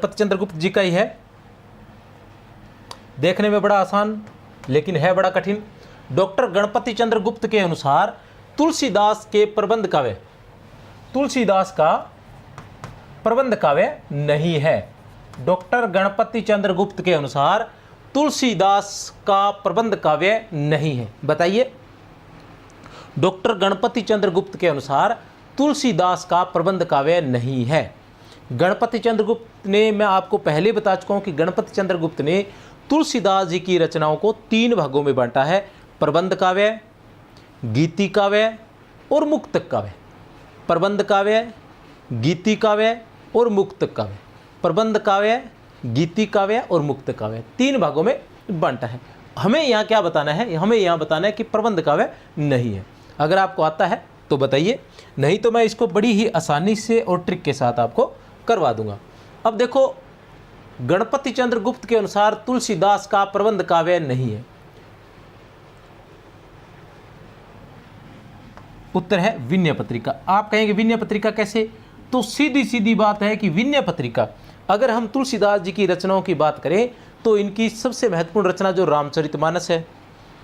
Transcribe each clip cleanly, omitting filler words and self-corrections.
गणपति चंद्रगुप्त जी का ही है। देखने में बड़ा आसान लेकिन है बड़ा कठिन। डॉक्टर गणपति चंद्रगुप्त के अनुसार तुलसीदास के प्रबंध काव्य, तुलसीदास का प्रबंध काव्य नहीं है। डॉक्टर गणपति चंद्रगुप्त के अनुसार तुलसीदास का प्रबंध काव्य नहीं है। बताइए, डॉक्टर गणपति चंद्रगुप्त के अनुसार तुलसीदास का प्रबंध काव्य नहीं है। गणपति चंद्रगुप्त ने, मैं आपको पहले बता चुका हूं कि गणपति चंद्रगुप्त ने तुलसीदास जी की रचनाओं को 3 भागों में बांटा है: प्रबंध काव्य, गीति काव्य और मुक्तक काव्य। प्रबंध काव्य, गीति काव्य और मुक्तक काव्य। प्रबंध काव्य, गीति काव्य और मुक्तक काव्य 3 भागों में बांटा है। हमें यहाँ क्या बताना है? हमें यहाँ बताना है कि प्रबंध काव्य नहीं है। अगर आपको आता है तो बताइए, नहीं तो मैं इसको बड़ी ही आसानी से और ट्रिक के साथ आपको करवा दूंगा। अब देखो, गणपति चंद्रगुप्त के अनुसार तुलसीदास का प्रबंध काव्य नहीं है। उत्तर है विनय पत्रिका। आप कहेंगे विनय पत्रिका कैसे? तो सीधी सीधी बात है कि विनय पत्रिका, अगर हम तुलसीदास जी की रचनाओं की बात करें तो इनकी सबसे महत्वपूर्ण रचना जो रामचरितमानस है,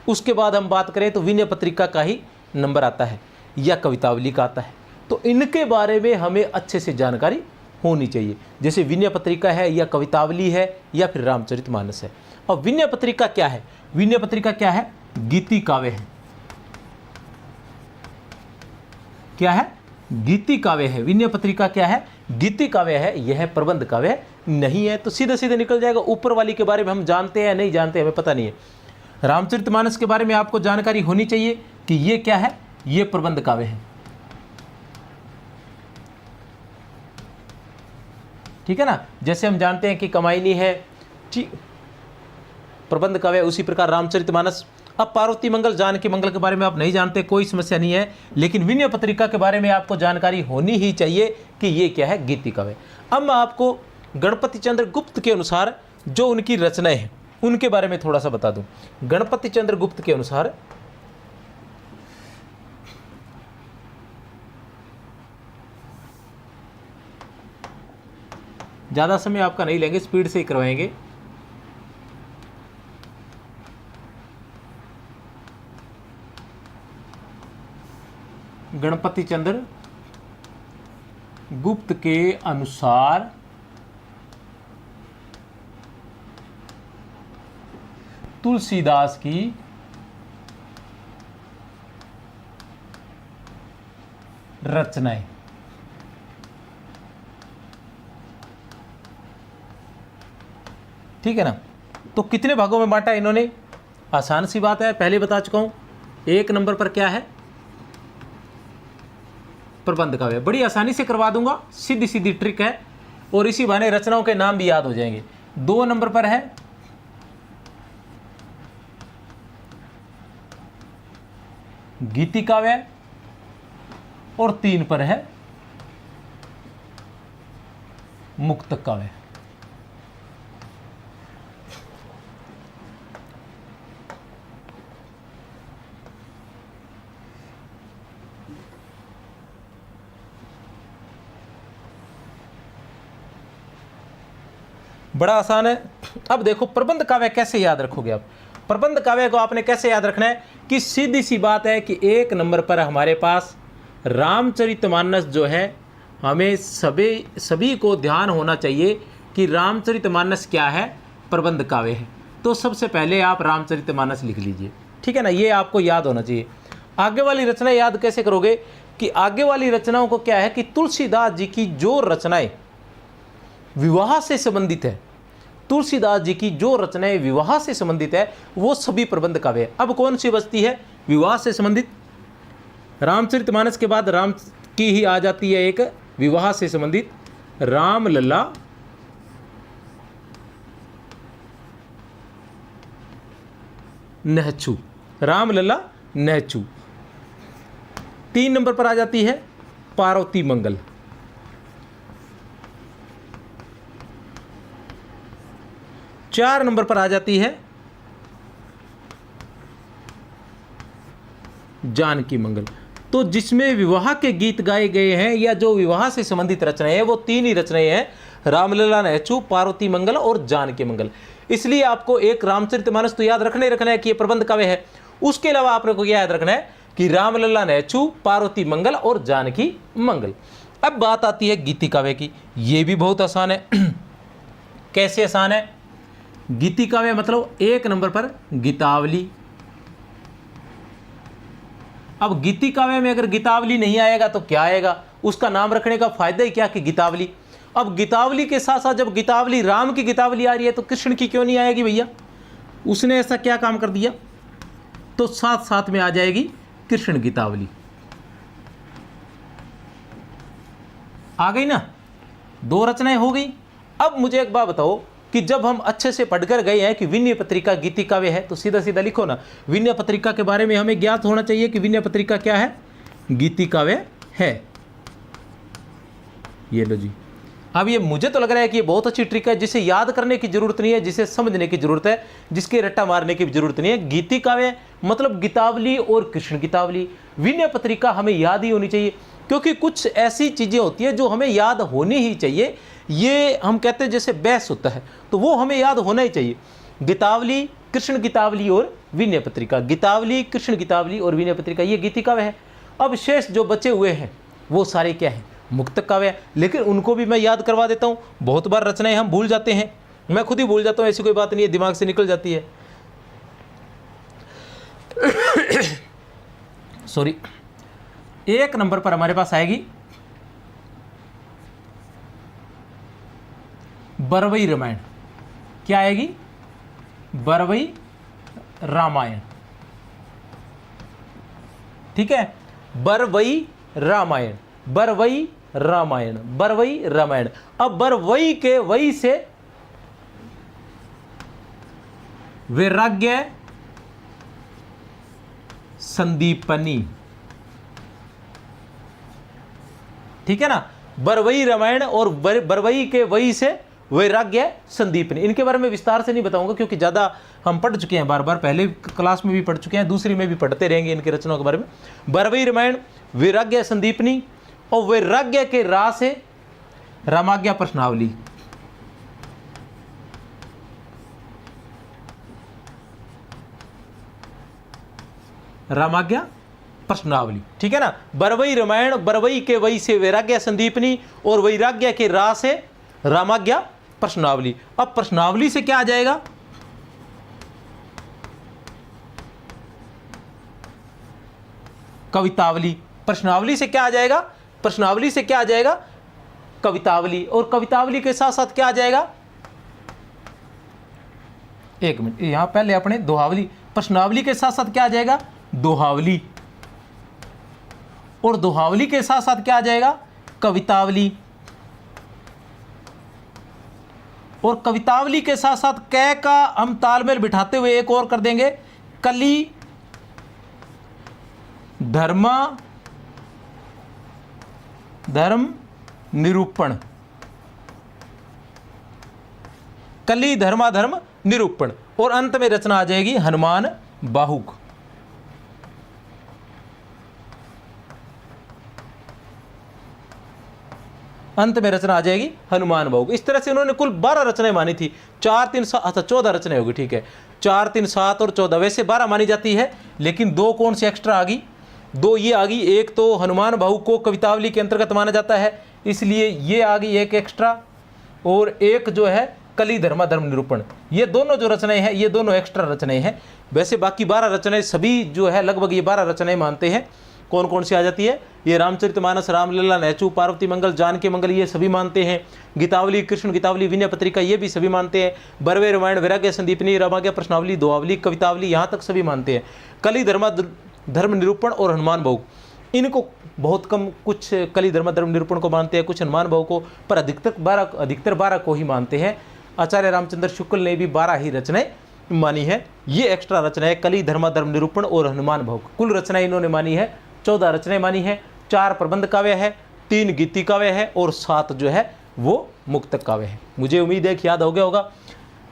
उसके बाद हम बात करें तो विनय पत्रिका का ही नंबर आता है या कवितावली का आता है। तो इनके बारे में हमें अच्छे से जानकारी होनी चाहिए, जैसे विनय पत्रिका है या कवितावली है या फिर रामचरितमानस है। और विनय पत्रिका क्या है? विनय पत्रिका क्या है? गीति काव्य है। क्या है? गीति काव्य है। विनय पत्रिका क्या है? गीति काव्य है। यह प्रबंध काव्य नहीं है। तो सीधे सीधे निकल जाएगा। ऊपर वाली के बारे में हम जानते हैं या नहीं जानते, हमें पता नहीं है। रामचरितमानस के बारे में आपको जानकारी होनी चाहिए कि ये क्या है, ये प्रबंध काव्य है। ठीक है ना? जैसे हम जानते हैं कि कमायनी है प्रबंध काव्य, उसी प्रकार रामचरितमानस। अब पार्वती मंगल, जानकी मंगल के बारे में आप नहीं जानते, कोई समस्या नहीं है, लेकिन विनय पत्रिका के बारे में आपको जानकारी होनी ही चाहिए कि ये क्या है, गीति काव्य। अब मैं आपको गणपति चंद्रगुप्त के अनुसार जो उनकी रचनाएं हैं उनके बारे में थोड़ा सा बता दूं। गणपति चंद्रगुप्त के अनुसार ज़्यादा समय आपका नहीं लेंगे, स्पीड से ही करवाएंगे। गणपति चंद्र गुप्त के अनुसार तुलसीदास की रचनाएं। ठीक है ना? तो कितने भागों में बांटा इन्होंने? आसान सी बात है, पहले बता चुका हूं। 1 नंबर पर क्या है? प्रबंध काव्य। बड़ी आसानी से करवा दूंगा, सीधी सीधी ट्रिक है, और इसी बहाने रचनाओं के नाम भी याद हो जाएंगे। 2 नंबर पर है गीति काव्य और 3 पर है मुक्तक काव्य। बड़ा आसान है। अब देखो, प्रबंध काव्य कैसे याद रखोगे आप? प्रबंध काव्य को आपने कैसे याद रखना है कि सीधी सी बात है कि 1 नंबर पर हमारे पास रामचरितमानस जो है, हमें सभी को ध्यान होना चाहिए कि रामचरितमानस क्या है, प्रबंध काव्य है। तो सबसे पहले आप रामचरितमानस लिख लीजिए। ठीक है ना? ये आपको याद होना चाहिए। आगे वाली रचना याद कैसे करोगे कि आगे वाली रचनाओं को क्या है कि तुलसीदास जी की जो रचनाएं विवाह से संबंधित है, तुलसीदास जी की जो रचनाएं विवाह से संबंधित है, वो सभी प्रबंध काव्य है। अब कौन सी बचती है विवाह से संबंधित? रामचरितमानस के बाद राम की ही आ जाती है एक विवाह से संबंधित, रामलला नहचू। रामलला नहचू। 3 नंबर पर आ जाती है पार्वती मंगल। 4 नंबर पर आ जाती है जानकी मंगल। तो जिसमें विवाह के गीत गाए गए हैं या जो विवाह से संबंधित रचनाएं हैं वो 3 ही रचनाएं हैं, रामलला नेचू, पार्वती मंगल और जानकी मंगल। इसलिए आपको एक रामचरितमानस तो याद रखना ही रखना है कि ये प्रबंध काव्य है। उसके अलावा आपने को क्या याद रखना है कि रामलला नेचू, पार्वती मंगल और जानकी मंगल। अब बात आती है गीति काव्य की। ये भी बहुत आसान है। कैसे आसान है? गीति काव्य मतलब एक नंबर पर गीतावली। अब गीति काव्य में अगर गीतावली नहीं आएगा तो क्या आएगा? उसका नाम रखने का फायदा ही क्या कि गीतावली। अब गीतावली के साथ साथ जब गीतावली राम की गीतावली आ रही है तो कृष्ण की क्यों नहीं आएगी भैया? उसने ऐसा क्या काम कर दिया? तो साथ साथ में आ जाएगी कृष्ण गीतावली। आ गई ना, दो रचनाएं हो गई। अब मुझे एक बात बताओ कि जब हम अच्छे से पढ़कर गए हैं कि विनय पत्रिका गीति काव्य है, तो सीधा सीधा लिखो ना, विनय पत्रिका के बारे में हमें ज्ञात होना चाहिए कि विनय पत्रिका क्या है? गीति काव्य है। ये लो जी। अब ये मुझे तो लग रहा है कि ये बहुत अच्छी ट्रिक है, जिसे याद करने की जरूरत नहीं है, जिसे समझने की जरूरत है, जिसके रट्टा मारने की जरूरत नहीं है। गीति काव्य मतलब गीतावली और कृष्ण गीतावली। विनय पत्रिका हमें याद ही होनी चाहिए, क्योंकि कुछ ऐसी चीजें होती है जो हमें याद होनी ही चाहिए। ये हम कहते हैं जैसे बहस होता है, तो वो हमें याद होना ही चाहिए। गीतावली, कृष्ण गीतावली और विनय पत्रिका। गीतावली, कृष्ण गीतावली और विनय पत्रिका, ये गीति काव्य है। अब शेष जो बचे हुए हैं वो सारे क्या है? मुक्त काव्य। लेकिन उनको भी मैं याद करवा देता हूँ। बहुत बार रचनाएं हम भूल जाते हैं, मैं खुद ही भूल जाता हूँ, ऐसी कोई बात नहीं है, दिमाग से निकल जाती है। सॉरी। एक नंबर पर हमारे पास आएगी बरवई रामायण। क्या आएगी? बरवई रामायण। ठीक है, बरवई रामायण, बरवई रामायण, बरवई रामायण। अब बरवई के वई से वैराग्य संदीपनी। ठीक है ना, बरवई रामायण और बरवई के वई से वैराग्य संदीपनी। इनके बारे में विस्तार से नहीं बताऊंगा, क्योंकि ज़्यादा हम पढ़ चुके हैं, बार बार पहले क्लास में भी पढ़ चुके हैं, दूसरी में भी पढ़ते रहेंगे इनकी रचनाओं के बारे में। बरवई रामायण, वैराग्य संदीपनी और वैराग्य के रा से रामाज्ञा प्रश्नावली। रामाज्ञा प्रश्नावली। ठीक है ना, बरवई रामायण, बरवई के वई से वैराग्य संदीपनी और वैराग्य के रा से रामाज्ञा प्रश्नावली। अब प्रश्नावली से क्या आ जाएगा? कवितावली। प्रश्नावली से क्या आ जाएगा? प्रश्नावली से क्या आ जाएगा? कवितावली। और कवितावली के साथ साथ क्या आ जाएगा? एक मिनट, यहां पहले अपने दोहावली। प्रश्नावली के साथ साथ क्या आ जाएगा? दोहावली। और दोहावली के साथ साथ क्या आ जाएगा? कवितावली। और कवितावली के साथ साथ कै का हम तालमेल बिठाते हुए एक और कर देंगे, कली धर्म निरूपण। कली धर्माधर्म निरूपण। और अंत में रचना आ जाएगी हनुमान बाहुक। अंत में रचना आ जाएगी हनुमान बाहुक। इस तरह से उन्होंने कुल 12 रचनाएं मानी थी। 4 3 7, अच्छा 14 रचनाएं होगी। ठीक है, 4 3 7 और 14, वैसे 12 मानी जाती है, लेकिन 2 कौन सी एक्स्ट्रा आ गई? 2 ये आ गई। एक तो हनुमान बाहुक को कवितावली के अंतर्गत माना जाता है, इसलिए ये आ गई एक एक्स्ट्रा। और एक जो है कली धर्माधर्म निरूपण। ये दोनों जो रचनाएं हैं, ये दोनों एक्स्ट्रा रचनाएं हैं। वैसे बाकी 12 रचनाएं सभी जो है लगभग ये 12 रचनाएं मानते हैं। कौन कौन सी आ जाती है? ये रामचरितमानस, रामलला, नेचू, पार्वती मंगल, जानकी मंगल, ये सभी मानते हैं। गीतावली, कृष्ण गीतावली, विनय पत्रिका, ये भी सभी मानते हैं। बरवे रामायण, वैराग्य संदीपनी, रामाज्ञा प्रश्नावली, दोहावली, कवितावली, यहाँ तक सभी मानते हैं। कली धर्म निरूपण और हनुमान बाहुक, इनको बहुत कम, कुछ कली धर्म निरूपण को मानते हैं, कुछ हनुमान बाहुक को, पर अधिकतर 12 को ही मानते हैं। आचार्य रामचंद्र शुक्ल ने भी 12 ही रचनाएं मानी है। ये एक्स्ट्रा रचना है कली धर्म निरूपण और हनुमान बाहुक। कुल रचनाएं इन्होंने मानी है 14 रचनाएं मानी है। 4 प्रबंध काव्य है, 3 गीति काव्य है और 7 जो है वो मुक्तक काव्य है। मुझे उम्मीद है कि याद हो गया होगा।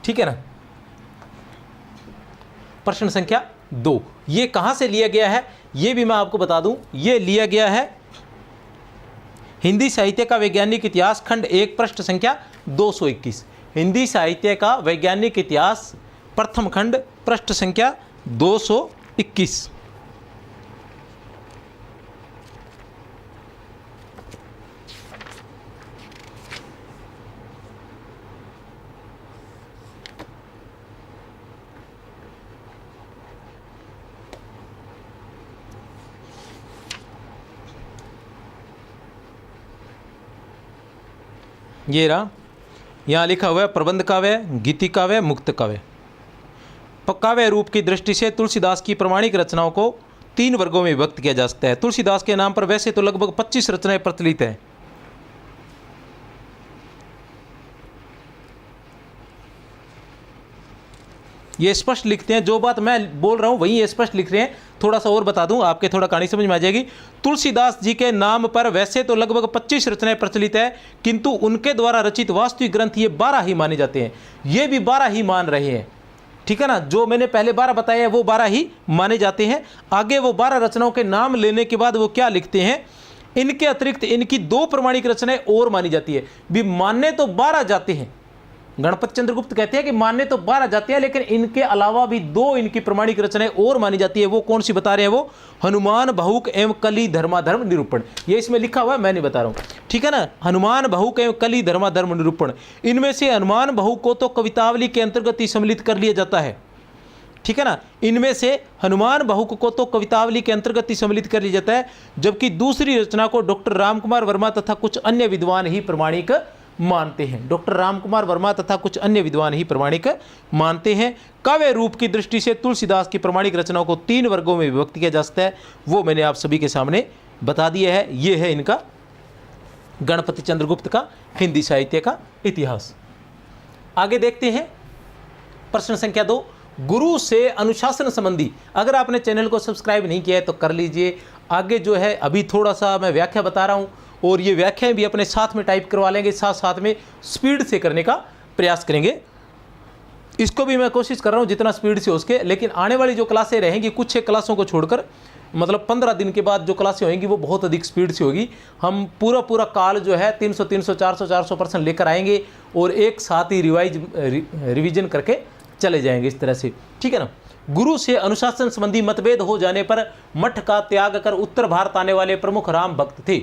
ठीक है ना। प्रश्न संख्या 2, ये कहां से लिया गया है ये भी मैं आपको बता दूं। ये लिया गया है हिंदी साहित्य का वैज्ञानिक इतिहास खंड 1 पृष्ठ संख्या 221। हिंदी साहित्य का वैज्ञानिक इतिहास प्रथम खंड पृष्ठ संख्या 221। ये रहा, यहाँ लिखा हुआ है प्रबंध काव्य, गीति काव्य, मुक्त काव्य। काव्य रूप की दृष्टि से तुलसीदास की प्रमाणिक रचनाओं को 3 वर्गों में विभक्त किया जा सकता है। तुलसीदास के नाम पर वैसे तो लगभग 25 रचनाएं प्रचलित हैं। ये स्पष्ट लिखते हैं, जो बात मैं बोल रहा हूं वही ये स्पष्ट लिख रहे हैं। थोड़ा सा और बता दूं, आपके थोड़ा कहानी समझ में आ जाएगी। तुलसीदास जी के नाम पर वैसे तो लगभग 25 रचनाएं प्रचलित है, किंतु उनके द्वारा रचित वास्तविक ग्रंथ ये 12 ही माने जाते हैं। ये भी 12 ही मान रहे हैं, ठीक है ना। जो मैंने पहले 12 बताया है वो 12 ही माने जाते हैं। आगे वो 12 रचनाओं के नाम लेने के बाद वो क्या लिखते हैं, इनके अतिरिक्त इनकी 2 प्रमाणिक रचनाएं और मानी जाती है। भी मानने तो 12 जाते हैं, गणपति चंद्रगुप्त कहते हैं कि मानने तो 12 जाते हैं, लेकिन इनके अलावा भी 2 इनकी प्रमाणिक रचनाएं और मानी जाती है। वो कौन सी बता रहे हैं, वो हनुमान बहुक एवं कली धर्माधर्म निरूपण। ये इसमें लिखा हुआ है, मैं नहीं बता रहा हूं, ठीक है ना। हनुमान बहुक एवं कली धर्माधर्म निरूपण, इनमें से हनुमान बहुक को तो कवितावली के अंतर्गत ही सम्मिलित कर लिया जाता है, ठीक है ना। इनमें से हनुमान बहुक को तो कवितावली के अंतर्गत ही सम्मिलित कर लिया जाता है, जबकि दूसरी रचना को डॉक्टर रामकुमार वर्मा तथा कुछ अन्य विद्वान ही प्रमाणिक मानते हैं। डॉक्टर रामकुमार वर्मा तथा कुछ अन्य विद्वान ही प्रमाणिक मानते हैं। काव्य रूप की दृष्टि से तुलसीदास की प्रमाणिक रचनाओं को 3 वर्गों में विभक्त किया जा सकता है, वो मैंने आप सभी के सामने बता दिया है। ये है इनका गणपति चंद्रगुप्त का हिंदी साहित्य का इतिहास। आगे देखते हैं प्रश्न संख्या 2, गुरु से अनुशासन संबंधी। अगर आपने चैनल को सब्सक्राइब नहीं किया है तो कर लीजिए। आगे जो है अभी थोड़ा सा मैं व्याख्या बता रहा हूँ, और ये व्याख्याएं भी अपने साथ में टाइप करवा लेंगे, साथ साथ में स्पीड से करने का प्रयास करेंगे। इसको भी मैं कोशिश कर रहा हूँ जितना स्पीड से हो सके, लेकिन आने वाली जो क्लासें रहेंगी कुछ एक क्लासों को छोड़कर, मतलब 15 दिन के बाद जो क्लासें होंगी वो बहुत अधिक स्पीड से होगी। हम पूरा काल जो है 300 400% लेकर आएंगे और एक साथ ही रिवीजन करके चले जाएंगे इस तरह से, ठीक है ना। गुरु से अनुशासन संबंधी मतभेद हो जाने पर मठ का त्याग कर उत्तर भारत आने वाले प्रमुख राम भक्त थे।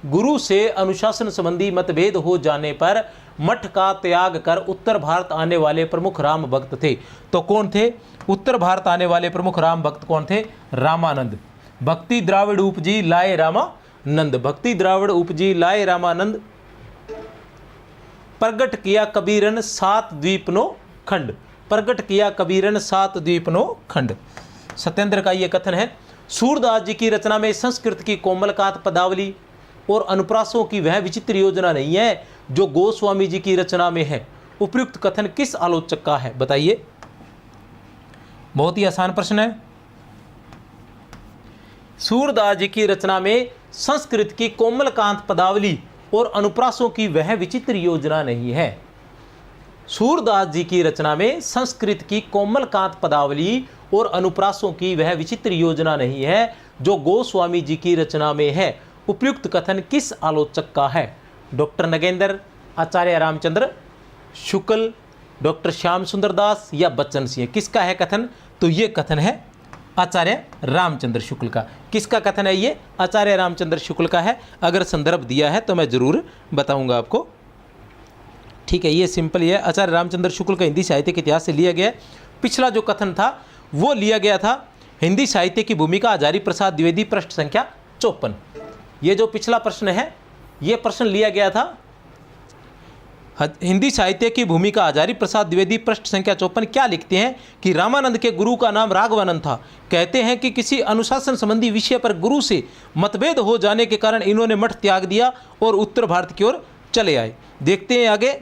गुरु से अनुशासन संबंधी मतभेद हो जाने पर मठ का त्याग कर उत्तर भारत आने वाले प्रमुख राम भक्त थे। तो कौन थे उत्तर भारत आने वाले प्रमुख राम भक्त? कौन थे? रामानंद। भक्ति द्राविड़ उपजी लाए रामानंद, भक्ति द्राविड़ उपजी लाए रामानंद। प्रगट किया कबीरन 7 द्वीपनो खंड, प्रगट किया कबीरन 7 द्वीपनो खंड। सत्येंद्र का यह कथन है। सूरदास जी की रचना में संस्कृत की कोमलकात पदावली और अनुप्रासों की वह विचित्र योजना नहीं है जो गोस्वामी जी की रचना में है। उपयुक्त कथन किस आलोचक का है, बताइए। बहुत ही आसान प्रश्न है। सूरदास जी की रचना में संस्कृत की कोमलकांत पदावली और अनुप्रासों की वह विचित्र योजना नहीं है। सूरदास जी की रचना में संस्कृत की कोमलकांत पदावली और अनुप्रासों की वह विचित्र योजना नहीं है जो गोस्वामी जी की रचना में है। उपयुक्त कथन किस आलोचक का है? डॉक्टर नगेंद्र, आचार्य रामचंद्र शुक्ल, डॉक्टर श्याम सुंदर दास या बच्चन सिंह? किसका है कथन? तो ये कथन है आचार्य रामचंद्र शुक्ल का। किसका कथन है ये? आचार्य रामचंद्र शुक्ल का है। अगर संदर्भ दिया है तो मैं जरूर बताऊंगा आपको, ठीक है। ये सिंपल ही है, आचार्य रामचंद्र शुक्ल का हिंदी साहित्य के इतिहास से लिया गया। पिछला जो कथन था वो लिया गया था हिंदी साहित्य की भूमिका हजारी प्रसाद द्विवेदी, पृष्ठ संख्या 54। ये जो पिछला प्रश्न है ये प्रश्न लिया गया था हिंदी साहित्य की भूमिका हजारी प्रसाद द्विवेदी, पृष्ठ संख्या 54। क्या लिखते हैं कि रामानंद के गुरु का नाम राघवानंद था। कहते हैं कि किसी अनुशासन संबंधी विषय पर गुरु से मतभेद हो जाने के कारण इन्होंने मठ त्याग दिया और उत्तर भारत की ओर चले आए। देखते हैं आगे।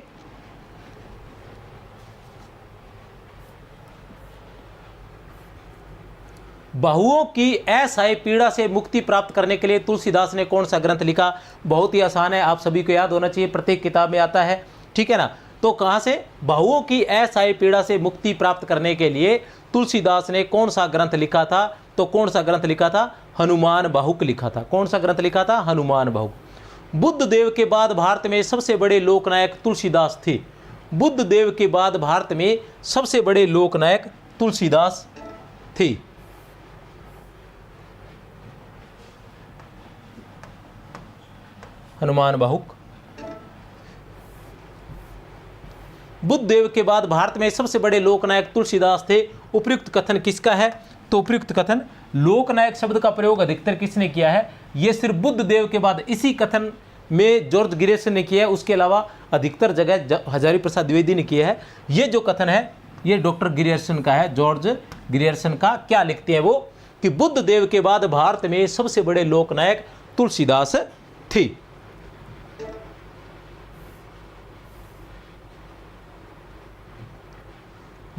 बहुओं की असहाय पीड़ा से मुक्ति प्राप्त करने के लिए तुलसीदास ने कौन सा ग्रंथ लिखा? बहुत ही आसान है, आप सभी को याद होना चाहिए, प्रत्येक किताब में आता है, ठीक है ना। तो कहां से? बहुओं की असहाय पीड़ा से मुक्ति प्राप्त करने के लिए तुलसीदास ने कौन सा ग्रंथ लिखा था? तो कौन सा ग्रंथ लिखा था? हनुमान बहुक लिखा था। कौन सा ग्रंथ लिखा था? हनुमान बहुक। बुद्ध देव के बाद भारत में सबसे बड़े लोकनायक तुलसीदास थे। बुद्ध देव के बाद भारत में सबसे बड़े लोकनायक तुलसीदास थे। हनुमान बाहुक। बुद्ध देव के बाद भारत में सबसे बड़े लोकनायक तुलसीदास थे। उपयुक्त कथन किसका है? तो उपयुक्त कथन, लोकनायक शब्द का प्रयोग अधिकतर किसने किया है? ये सिर्फ बुद्ध देव के बाद इसी कथन में जॉर्ज ग्रियर्सन ने किया है, उसके अलावा अधिकतर जगह हजारी प्रसाद द्विवेदी ने किया है। ये जो कथन है ये डॉक्टर ग्रियर्सन का है, जॉर्ज ग्रियर्सन का। क्या लिखते हैं वो कि बुद्ध देव के बाद भारत में सबसे बड़े लोकनायक तुलसीदास थे।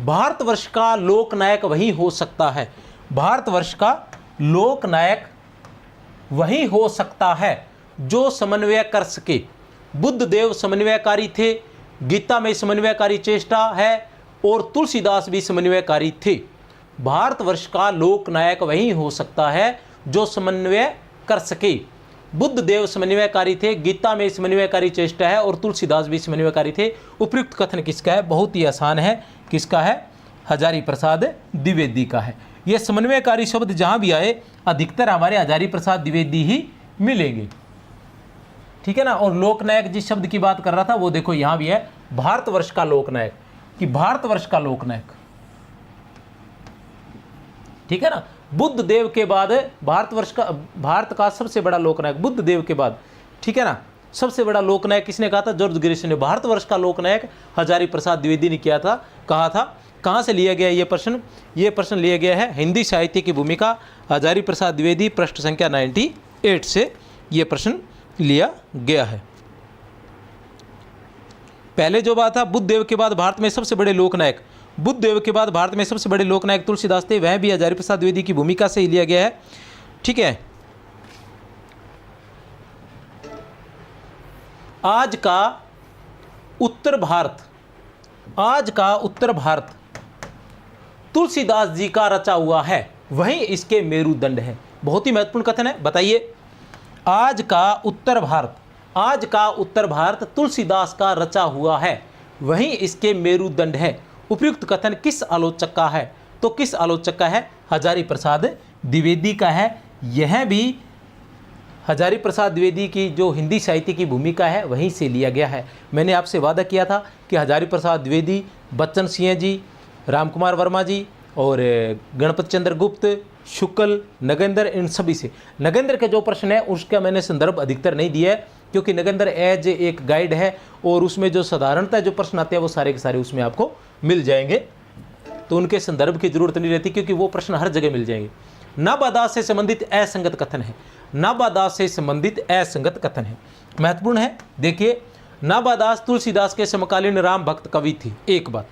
भारतवर्ष का लोकनायक वही हो सकता है। भारतवर्ष का लोकनायक वही हो सकता है जो समन्वय कर सके। बुद्ध देव समन्वयकारी थे, गीता में समन्वयकारी चेष्टा है और तुलसीदास भी समन्वयकारी थे। भारतवर्ष का लोकनायक वही हो सकता है जो समन्वय कर सके। बुद्ध देव समन्वयकारी थे, गीता में समन्वयकारी चेष्टा है और तुलसीदास भी समन्वयकारी थे। उपयुक्त कथन किसका है? बहुत ही आसान है। किसका है? हजारी प्रसाद द्विवेदी का है। ये समन्वयकारी शब्द जहां भी आए अधिकतर हमारे हजारी प्रसाद द्विवेदी ही मिलेंगे, ठीक है ना। और लोकनायक जिस शब्द की बात कर रहा था वो देखो यहां भी है, भारतवर्ष का लोकनायक, कि भारतवर्ष का लोकनायक, ठीक है ना। बुद्ध देव के बाद भारतवर्ष का, भारत का सबसे बड़ा लोकनायक बुद्ध देव के बाद, ठीक है ना। सबसे बड़ा लोकनायक किसने कहा था? जॉर्ज ग्रियर्सन ने। भारतवर्ष का लोकनायक हजारी प्रसाद द्विवेदी ने किया था, कहा था। कहाँ से लिया गया ये प्रश्न? ये प्रश्न लिया गया है हिंदी साहित्य की भूमिका, हजारी प्रसाद द्विवेदी, पृष्ठ संख्या 98 से ये प्रश्न लिया गया है। पहले जो बात था, बुद्ध देव के बाद भारत में सबसे बड़े लोकनायक, बुद्ध देव के बाद भारत में सबसे बड़े लोकनायक तुलसीदास थे, वह भी हजारी प्रसाद द्विवेदी की भूमिका से ही लिया गया है, ठीक है। आज का उत्तर भारत, आज का उत्तर भारत तुलसीदास जी का रचा हुआ है, वहीं इसके मेरुदंड है। बहुत ही महत्वपूर्ण कथन है, बताइए। आज का उत्तर भारत, आज का उत्तर भारत तुलसीदास का रचा हुआ है, वहीं इसके मेरुदंड है। उपयुक्त कथन किस आलोचक का है? तो किस आलोचक का है? हजारी प्रसाद द्विवेदी का है। यह भी हजारी प्रसाद द्विवेदी की जो हिंदी साहित्य की भूमिका है वहीं से लिया गया है। मैंने आपसे वादा किया था कि हजारी प्रसाद द्विवेदी, बच्चन सिंह जी, रामकुमार वर्मा जी और गणपति चंद्र गुप्त, शुक्ल, नगेंद्र, इन सभी से। नगेंद्र के जो प्रश्न है उसका मैंने संदर्भ अधिकतर नहीं दिया है, क्योंकि नगेंद्र एज एक गाइड है और उसमें जो साधारणतः जो प्रश्न आते हैं वो सारे के सारे उसमें आपको मिल जाएंगे, तो उनके संदर्भ की जरूरत नहीं रहती, क्योंकि वो प्रश्न हर जगह मिल जाएंगे। नाबादास से संबंधित असंगत कथन है, नाबादास से संबंधित असंगत कथन है, महत्वपूर्ण है। देखिए, नाबादास तुलसीदास के समकालीन राम भक्त कवि थे, एक बात।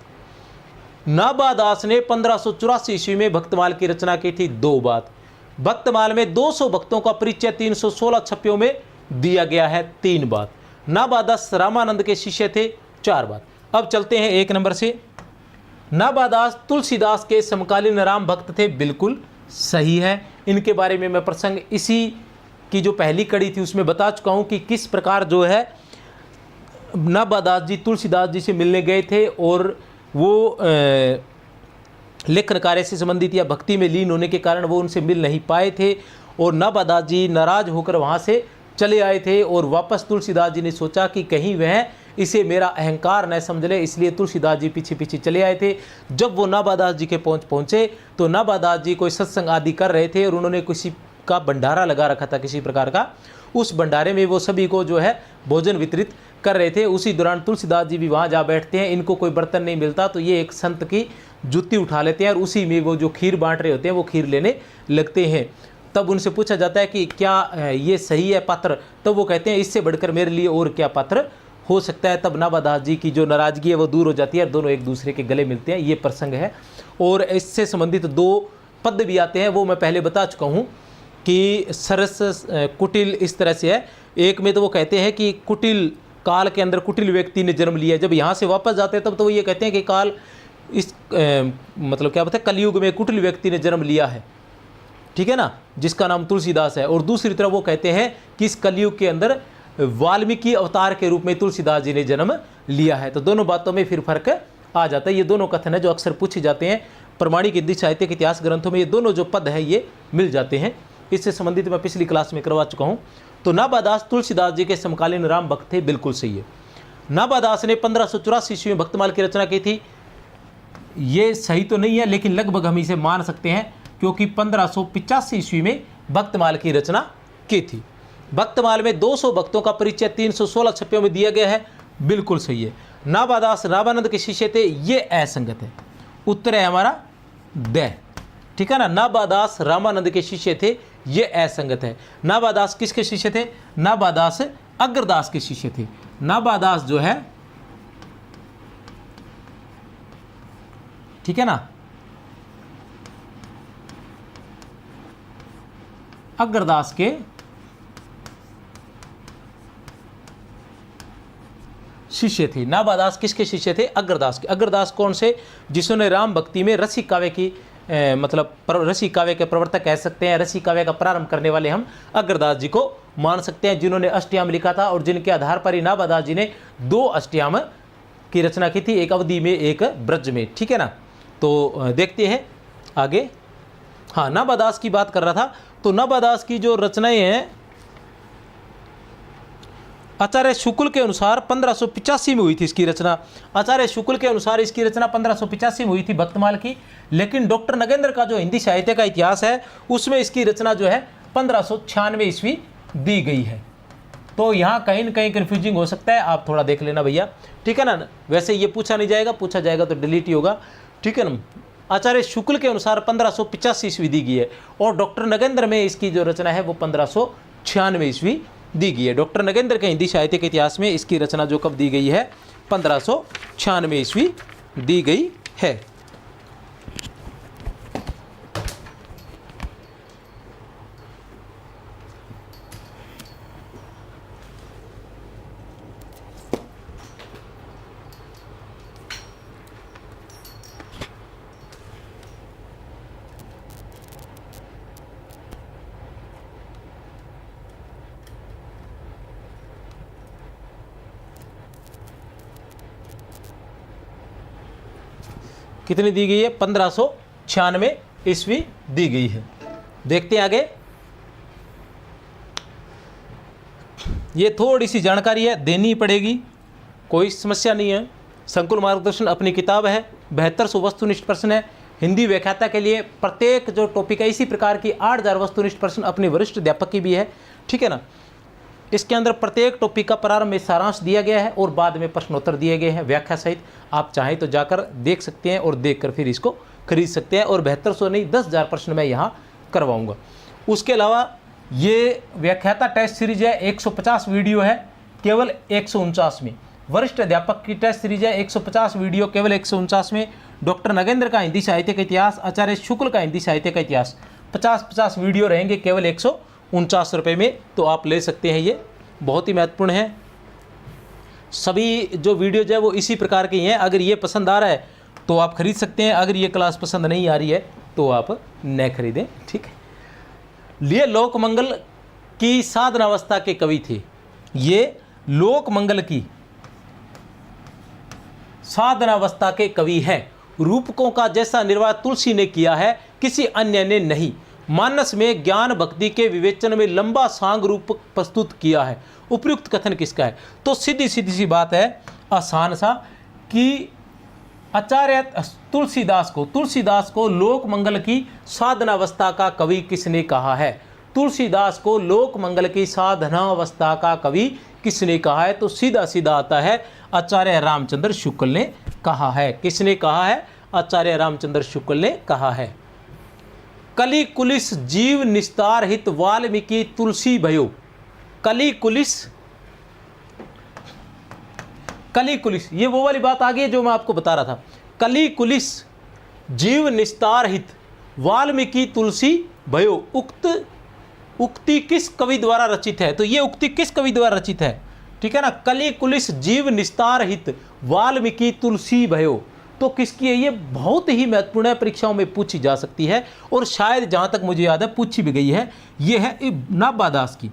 नाबादास ने 1584 ईस्वी में भक्तमाल की रचना की थी, दो बात। भक्तमाल में 200 भक्तों का परिचय 316 छप्पियों में दिया गया है, तीन बात। नाबादास रामानंद के शिष्य थे, चार बात। अब चलते हैं एक नंबर से। नाबादास तुलसीदास के समकालीन राम भक्त थे, बिल्कुल सही है। इनके बारे में मैं प्रसंग इसी की जो पहली कड़ी थी उसमें बता चुका हूं कि किस प्रकार जो है नाबादास जी तुलसीदास जी से मिलने गए थे और वो लेखन कार्य से संबंधित या भक्ति में लीन होने के कारण वो उनसे मिल नहीं पाए थे और नाबादास जी नाराज होकर वहाँ से चले आए थे। और वापस तुलसीदास जी ने सोचा कि कहीं वह इसे मेरा अहंकार न समझ ले, इसलिए तुलसीदास जी पीछे पीछे चले आए थे। जब वो नाबादास जी के पहुँचे तो नाबादास जी कोई सत्संग आदि कर रहे थे और उन्होंने किसी का भंडारा लगा रखा था किसी प्रकार का, उस भंडारे में वो सभी को जो है भोजन वितरित कर रहे थे। उसी दौरान तुलसीदास जी भी वहाँ जा बैठते हैं, इनको कोई बर्तन नहीं मिलता तो ये एक संत की जुत्ती उठा लेते हैं और उसी में वो जो खीर बांट रहे होते हैं वो खीर लेने लगते हैं। तब उनसे पूछा जाता है कि क्या ये सही है पात्र? तब वो कहते हैं इससे बढ़कर मेरे लिए और क्या पात्र हो सकता है। तब नाबादास जी की जो नाराज़गी है वो दूर हो जाती है और दोनों एक दूसरे के गले मिलते हैं, ये प्रसंग है। और इससे संबंधित दो पद भी आते हैं, वो मैं पहले बता चुका हूँ कि सरस कुटिल इस तरह से है। एक में तो वो कहते हैं कि कुटिल काल के अंदर कुटिल व्यक्ति ने जन्म लिया। जब यहाँ से वापस जाते हैं तब तो वो ये कहते हैं कि काल इस मतलब क्या बताए, कलयुग में कुटिल व्यक्ति ने जन्म लिया है, ठीक है ना, जिसका नाम तुलसीदास है। और दूसरी तरफ वो कहते हैं कि इस कलयुग के अंदर वाल्मीकि अवतार के रूप में तुलसीदास जी ने जन्म लिया है। तो दोनों बातों में फिर फर्क आ जाता है। ये दोनों कथन है जो अक्सर पूछे जाते हैं प्रमाणिक हिंदी साहित्य के इतिहास ग्रंथों में, ये दोनों जो पद है ये मिल जाते हैं। इससे संबंधित मैं पिछली क्लास में करवा चुका हूँ। तो नाभादास तुलसीदास जी के समकालीन राम भक्त थे, बिल्कुल सही है। नाभादास ने 1584 ईस्वी में भक्तमाल की रचना की थी। ये सही तो नहीं है लेकिन लगभग हम इसे मान सकते हैं, क्योंकि 1585 ईस्वी में भक्तमाल की रचना की थी। भक्तमाल में 200 भक्तों का परिचय 316 छप्पियों में दिया गया है, बिल्कुल सही है। नाभादास रामानंद के शिष्य थे, ये असंगत है। उत्तर है हमारा द, ठीक है ना। नाभादास रामानंद के शिष्य थे, ये असंगत है। नाभादास किसके शिष्य थे? नाभादास अग्रदास के शिष्य थे। नाभादास जो है, ठीक है ना, अग्रदास के शिष्य थे। नाभादास किसके शिष्य थे? अग्रदास के। अग्रदास कौन से? जिन्होंने राम भक्ति में रसिक काव्य की मतलब रसिक काव्य के प्रवर्तक कह सकते हैं, रसिक काव्य का प्रारंभ करने वाले हम अग्रदास जी को मान सकते हैं, जिन्होंने अष्टयाम लिखा था और जिनके आधार पर ही नाभादास जी ने 2 अष्टयाम की रचना की थी, एक अवधि में एक ब्रज में, ठीक है ना। तो देखते हैं आगे। हाँ, नाभादास की बात कर रहा था। तो नाभादास की जो रचनाएं हैं, आचार्य शुक्ल के अनुसार 1585 में हुई थी इसकी रचना। आचार्य शुक्ल के अनुसार इसकी रचना 1585 में हुई थी भक्तमाल की, लेकिन डॉक्टर नगेंद्र का जो हिंदी साहित्य का इतिहास है उसमें इसकी रचना जो है 1596 ईस्वी दी गई है। तो यहाँ कहीं न कहीं कन्फ्यूजिंग हो सकता है, आप थोड़ा देख लेना भैया, ठीक है ना। वैसे ये पूछा नहीं जाएगा, पूछा जाएगा तो डिलीट ही होगा, ठीक है ना। आचार्य शुक्ल के अनुसार 1585 ईस्वी दी गई है और डॉक्टर नगेंद्र में इसकी जो रचना है वो 1596 ईस्वी दी गई है। डॉक्टर नगेंद्र के हिंदी साहित्य के इतिहास में इसकी रचना जो कब दी गई है? 1596 ईस्वी दी गई है। कितनी दी गई है? 1596 ईस्वी दी गई है। देखते हैं आगे। ये थोड़ी सी जानकारी है, देनी पड़ेगी, कोई समस्या नहीं है। संकुल मार्गदर्शन अपनी किताब है, 7200 वस्तुनिष्ठ प्रश्न है। हिंदी व्याख्याता के लिए प्रत्येक जो टॉपिक है इसी प्रकार की 8000 वस्तुनिष्ठ प्रश्न अपने वरिष्ठ अध्यापक की भी है, ठीक है ना। इसके अंदर प्रत्येक टॉपिक का प्रारंभ में सारांश दिया गया है और बाद में प्रश्नोत्तर दिए गए हैं व्याख्या सहित। आप चाहें तो जाकर देख सकते हैं और देखकर फिर इसको खरीद सकते हैं। और 7200 नहीं 10,000 प्रश्न मैं यहाँ करवाऊँगा। उसके अलावा ये व्याख्याता टेस्ट सीरीज है, 150 वीडियो है केवल 149 में। वरिष्ठ अध्यापक की टेस्ट सीरीज है, 150 वीडियो केवल 149 में। डॉक्टर नगेंद्र का हिंदी साहित्य का इतिहास, आचार्य शुक्ल का हिंदी साहित्य का इतिहास, 50-50 वीडियो रहेंगे केवल 149 रुपये में। तो आप ले सकते हैं, ये बहुत ही महत्वपूर्ण है। सभी जो वीडियोज है वो इसी प्रकार की हैं। अगर ये पसंद आ रहा है तो आप खरीद सकते हैं, अगर ये क्लास पसंद नहीं आ रही है तो आप न खरीदें, ठीक है। ये लोकमंगल की साधनावस्था के कवि थे। ये लोकमंगल की साधनावस्था के कवि हैं। रूपकों का जैसा निर्वाह तुलसी ने किया है किसी अन्य ने नहीं। मानस में ज्ञान भक्ति के विवेचन में लंबा सांग रूप प्रस्तुत किया है। उपयुक्त कथन किसका है? तो सीधी सी बात है, आसान सा, कि आचार्य तुलसीदास को लोकमंगल की साधनावस्था का कवि किसने कहा है? तुलसीदास को लोकमंगल की साधनावस्था का कवि किसने कहा है? तो सीधा सीधा आता है, आचार्य रामचंद्र शुक्ल ने कहा है। किसने कहा है? आचार्य रामचंद्र शुक्ल ने कहा है। कली कुलिस जीव निस्तार हित वाल्मीकि तुलसी भयो। कली कुलिस ये वो वाली बात आ गई जो मैं आपको बता रहा था। कली कुलिस जीव निस्तार हित वाल्मीकि तुलसी भयो। उक्ति किस कवि द्वारा रचित है? तो ये उक्ति किस कवि द्वारा रचित है? ठीक है ना। कली कुलिस जीव निस्तार हित वाल्मीकि तुलसी भयो, तो किसकी है? ये बहुत ही महत्वपूर्ण है, परीक्षाओं में पूछी जा सकती है और शायद जहाँ तक मुझे याद है पूछी भी गई है। ये है नाभादास की।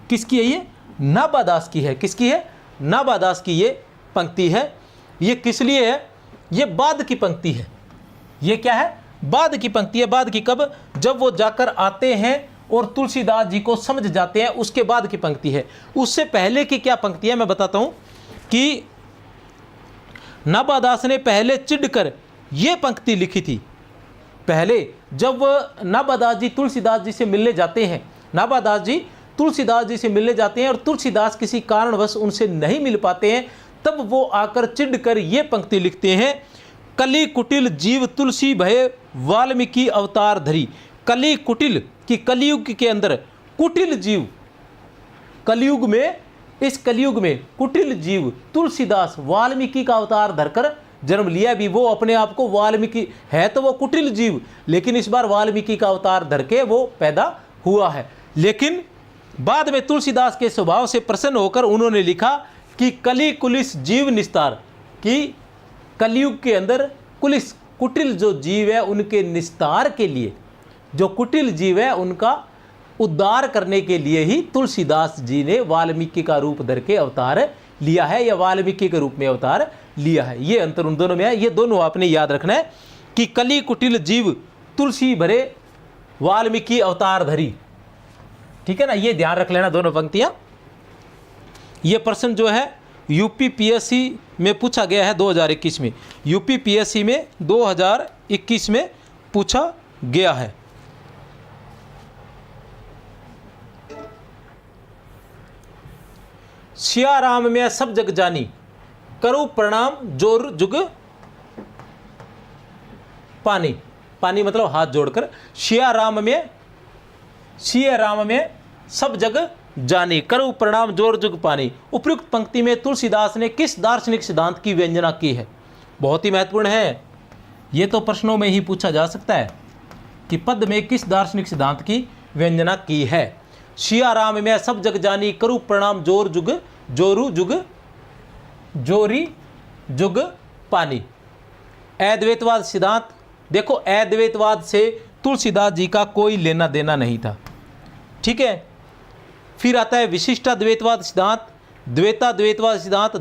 किसकी है ये? नाबा दास की है। किसकी है? नाबा दास की ये पंक्ति है। ये किस लिए है? ये बाद की पंक्ति है। ये क्या है? बाद की पंक्ति है। बाद की कब? जब वो जाकर आते हैं और तुलसीदास जी को समझ जाते हैं, उसके बाद की पंक्ति है। उससे पहले की क्या पंक्ति है मैं बताता हूं कि नाबा दास ने पहले चिढ़कर ये पंक्ति लिखी थी। पहले जब नाबा दास जी तुलसीदास जी से मिलने जाते हैं, नाबा दास जी तुलसीदास जी से मिलने जाते हैं और तुलसीदास किसी कारणवश उनसे नहीं मिल पाते हैं, तब वो आकर चिढ़कर ये पंक्ति लिखते हैं, कली कुटिल जीव तुलसी भय वाल्मीकि अवतार धरी। कली कुटिल कि कलयुग के अंदर कुटिल जीव, कलयुग में, इस कलयुग में कुटिल जीव तुलसीदास वाल्मीकि का अवतार धरकर जन्म लिया। भी वो अपने आप को वाल्मीकि है, तो वो कुटिल जीव, लेकिन इस बार वाल्मीकि का अवतार धर के वो पैदा हुआ है। लेकिन बाद में तुलसीदास के स्वभाव से प्रसन्न होकर उन्होंने लिखा कि कली कुलिस जीव निस्तार, कि कलयुग के अंदर कुलिस कुटिल जो जीव है उनके निस्तार के लिए, जो कुटिल जीव है उनका उद्धार करने के लिए ही तुलसीदास जी ने वाल्मीकि का रूप धर के अवतार लिया है, या वाल्मीकि के रूप में अवतार लिया है। ये अंतर उन दोनों में है। ये दोनों आपने याद रखना है कि कली कुटिल जीव तुलसी भरे वाल्मीकि अवतार धरी। ठीक है ना, ये ध्यान रख लेना दोनों पंक्तियां। ये प्रश्न जो है यूपीपीएससी में पूछा गया है 2021 में, यूपीपीएससी में 2021 में पूछा गया है। सिया राम में सब जग जानी, करो प्रणाम जोर जुग पानी। पानी मतलब हाथ जोड़कर। सिया राम में सब जग जानी, करो प्रणाम जोर जुग पानी। उपयुक्त पंक्ति में तुलसीदास ने किस दार्शनिक सिद्धांत की व्यंजना की है? बहुत ही महत्वपूर्ण है। ये तो प्रश्नों में ही पूछा जा सकता है कि पद में किस दार्शनिक सिद्धांत की व्यंजना की है। सिया राम में सब जग जानी, करू प्रणाम जोर जुग जोरू जुग जोरी जुग पानी। अद्वैतवाद सिद्धांत, देखो अद्वैतवाद से तुलसीदास जी का कोई लेना देना नहीं था। ठीक है। फिर आता है विशिष्टाद्वैतवाद सिद्धांत, द्वैताद्वैतवाद सिद्धांत,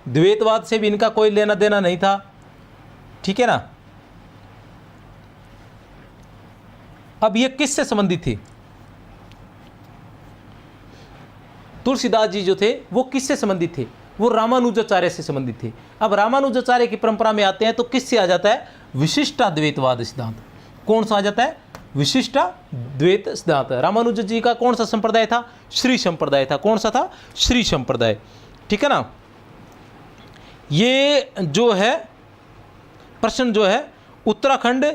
द्वैतवाद से भी इनका कोई लेना देना नहीं था। ठीक है ना। अब ये किससे संबंधित थे? तुलसीदास जी जो थे वो किससे संबंधित थे? वो रामानुजाचार्य से संबंधित थे। अब रामानुजाचार्य की परंपरा में आते हैं तो किससे आ जाता है? विशिष्टाद्वैतवाद सिद्धांत। कौन सा आ जाता है? विशिष्टाद्वैत सिद्धांत। रामानुज जी का कौन सा संप्रदाय था? श्री संप्रदाय था। कौन सा था? श्री संप्रदाय। ठीक है ना। ये जो है प्रश्न जो है उत्तराखंड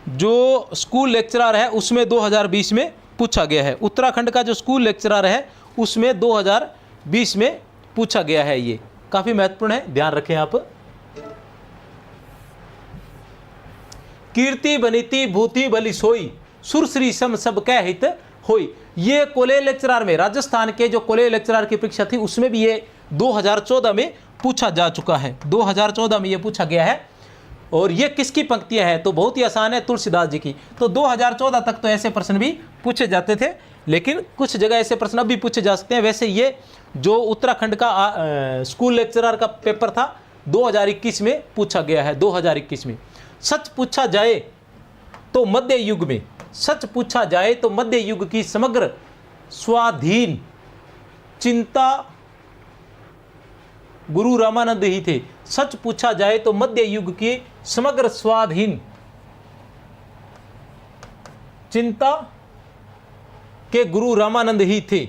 जो स्कूल लेक्चरर है उसमें 2020 में पूछा गया है। उत्तराखंड का जो स्कूल लेक्चरर है उसमें 2020 में पूछा गया है। ये काफ़ी महत्वपूर्ण है, ध्यान रखें आप। कीर्ति बनीति भूति बलि सोई, सुरश्री सम सब कै हित होई। ये कॉलेज लेक्चरर में, राजस्थान के जो कॉलेज लेक्चरर की परीक्षा थी उसमें भी ये 2014 में पूछा जा चुका है। 2014 में ये पूछा गया है। और ये किसकी पंक्तियां हैं? तो बहुत ही आसान है, तुलसीदास जी की। तो 2014 तक तो ऐसे प्रश्न भी पूछे जाते थे, लेकिन कुछ जगह ऐसे प्रश्न अब भी पूछे जा सकते हैं। वैसे ये जो उत्तराखंड का स्कूल लेक्चरर का पेपर था 2021 में पूछा गया है। 2021 में सच पूछा जाए तो मध्य युग में, सच पूछा जाए तो मध्य युग की समग्र स्वाधीन चिंता गुरु रामानंद ही थे। सच पूछा जाए तो मध्य युग की समग्र स्वाधीन चिंता के गुरु रामानंद ही थे।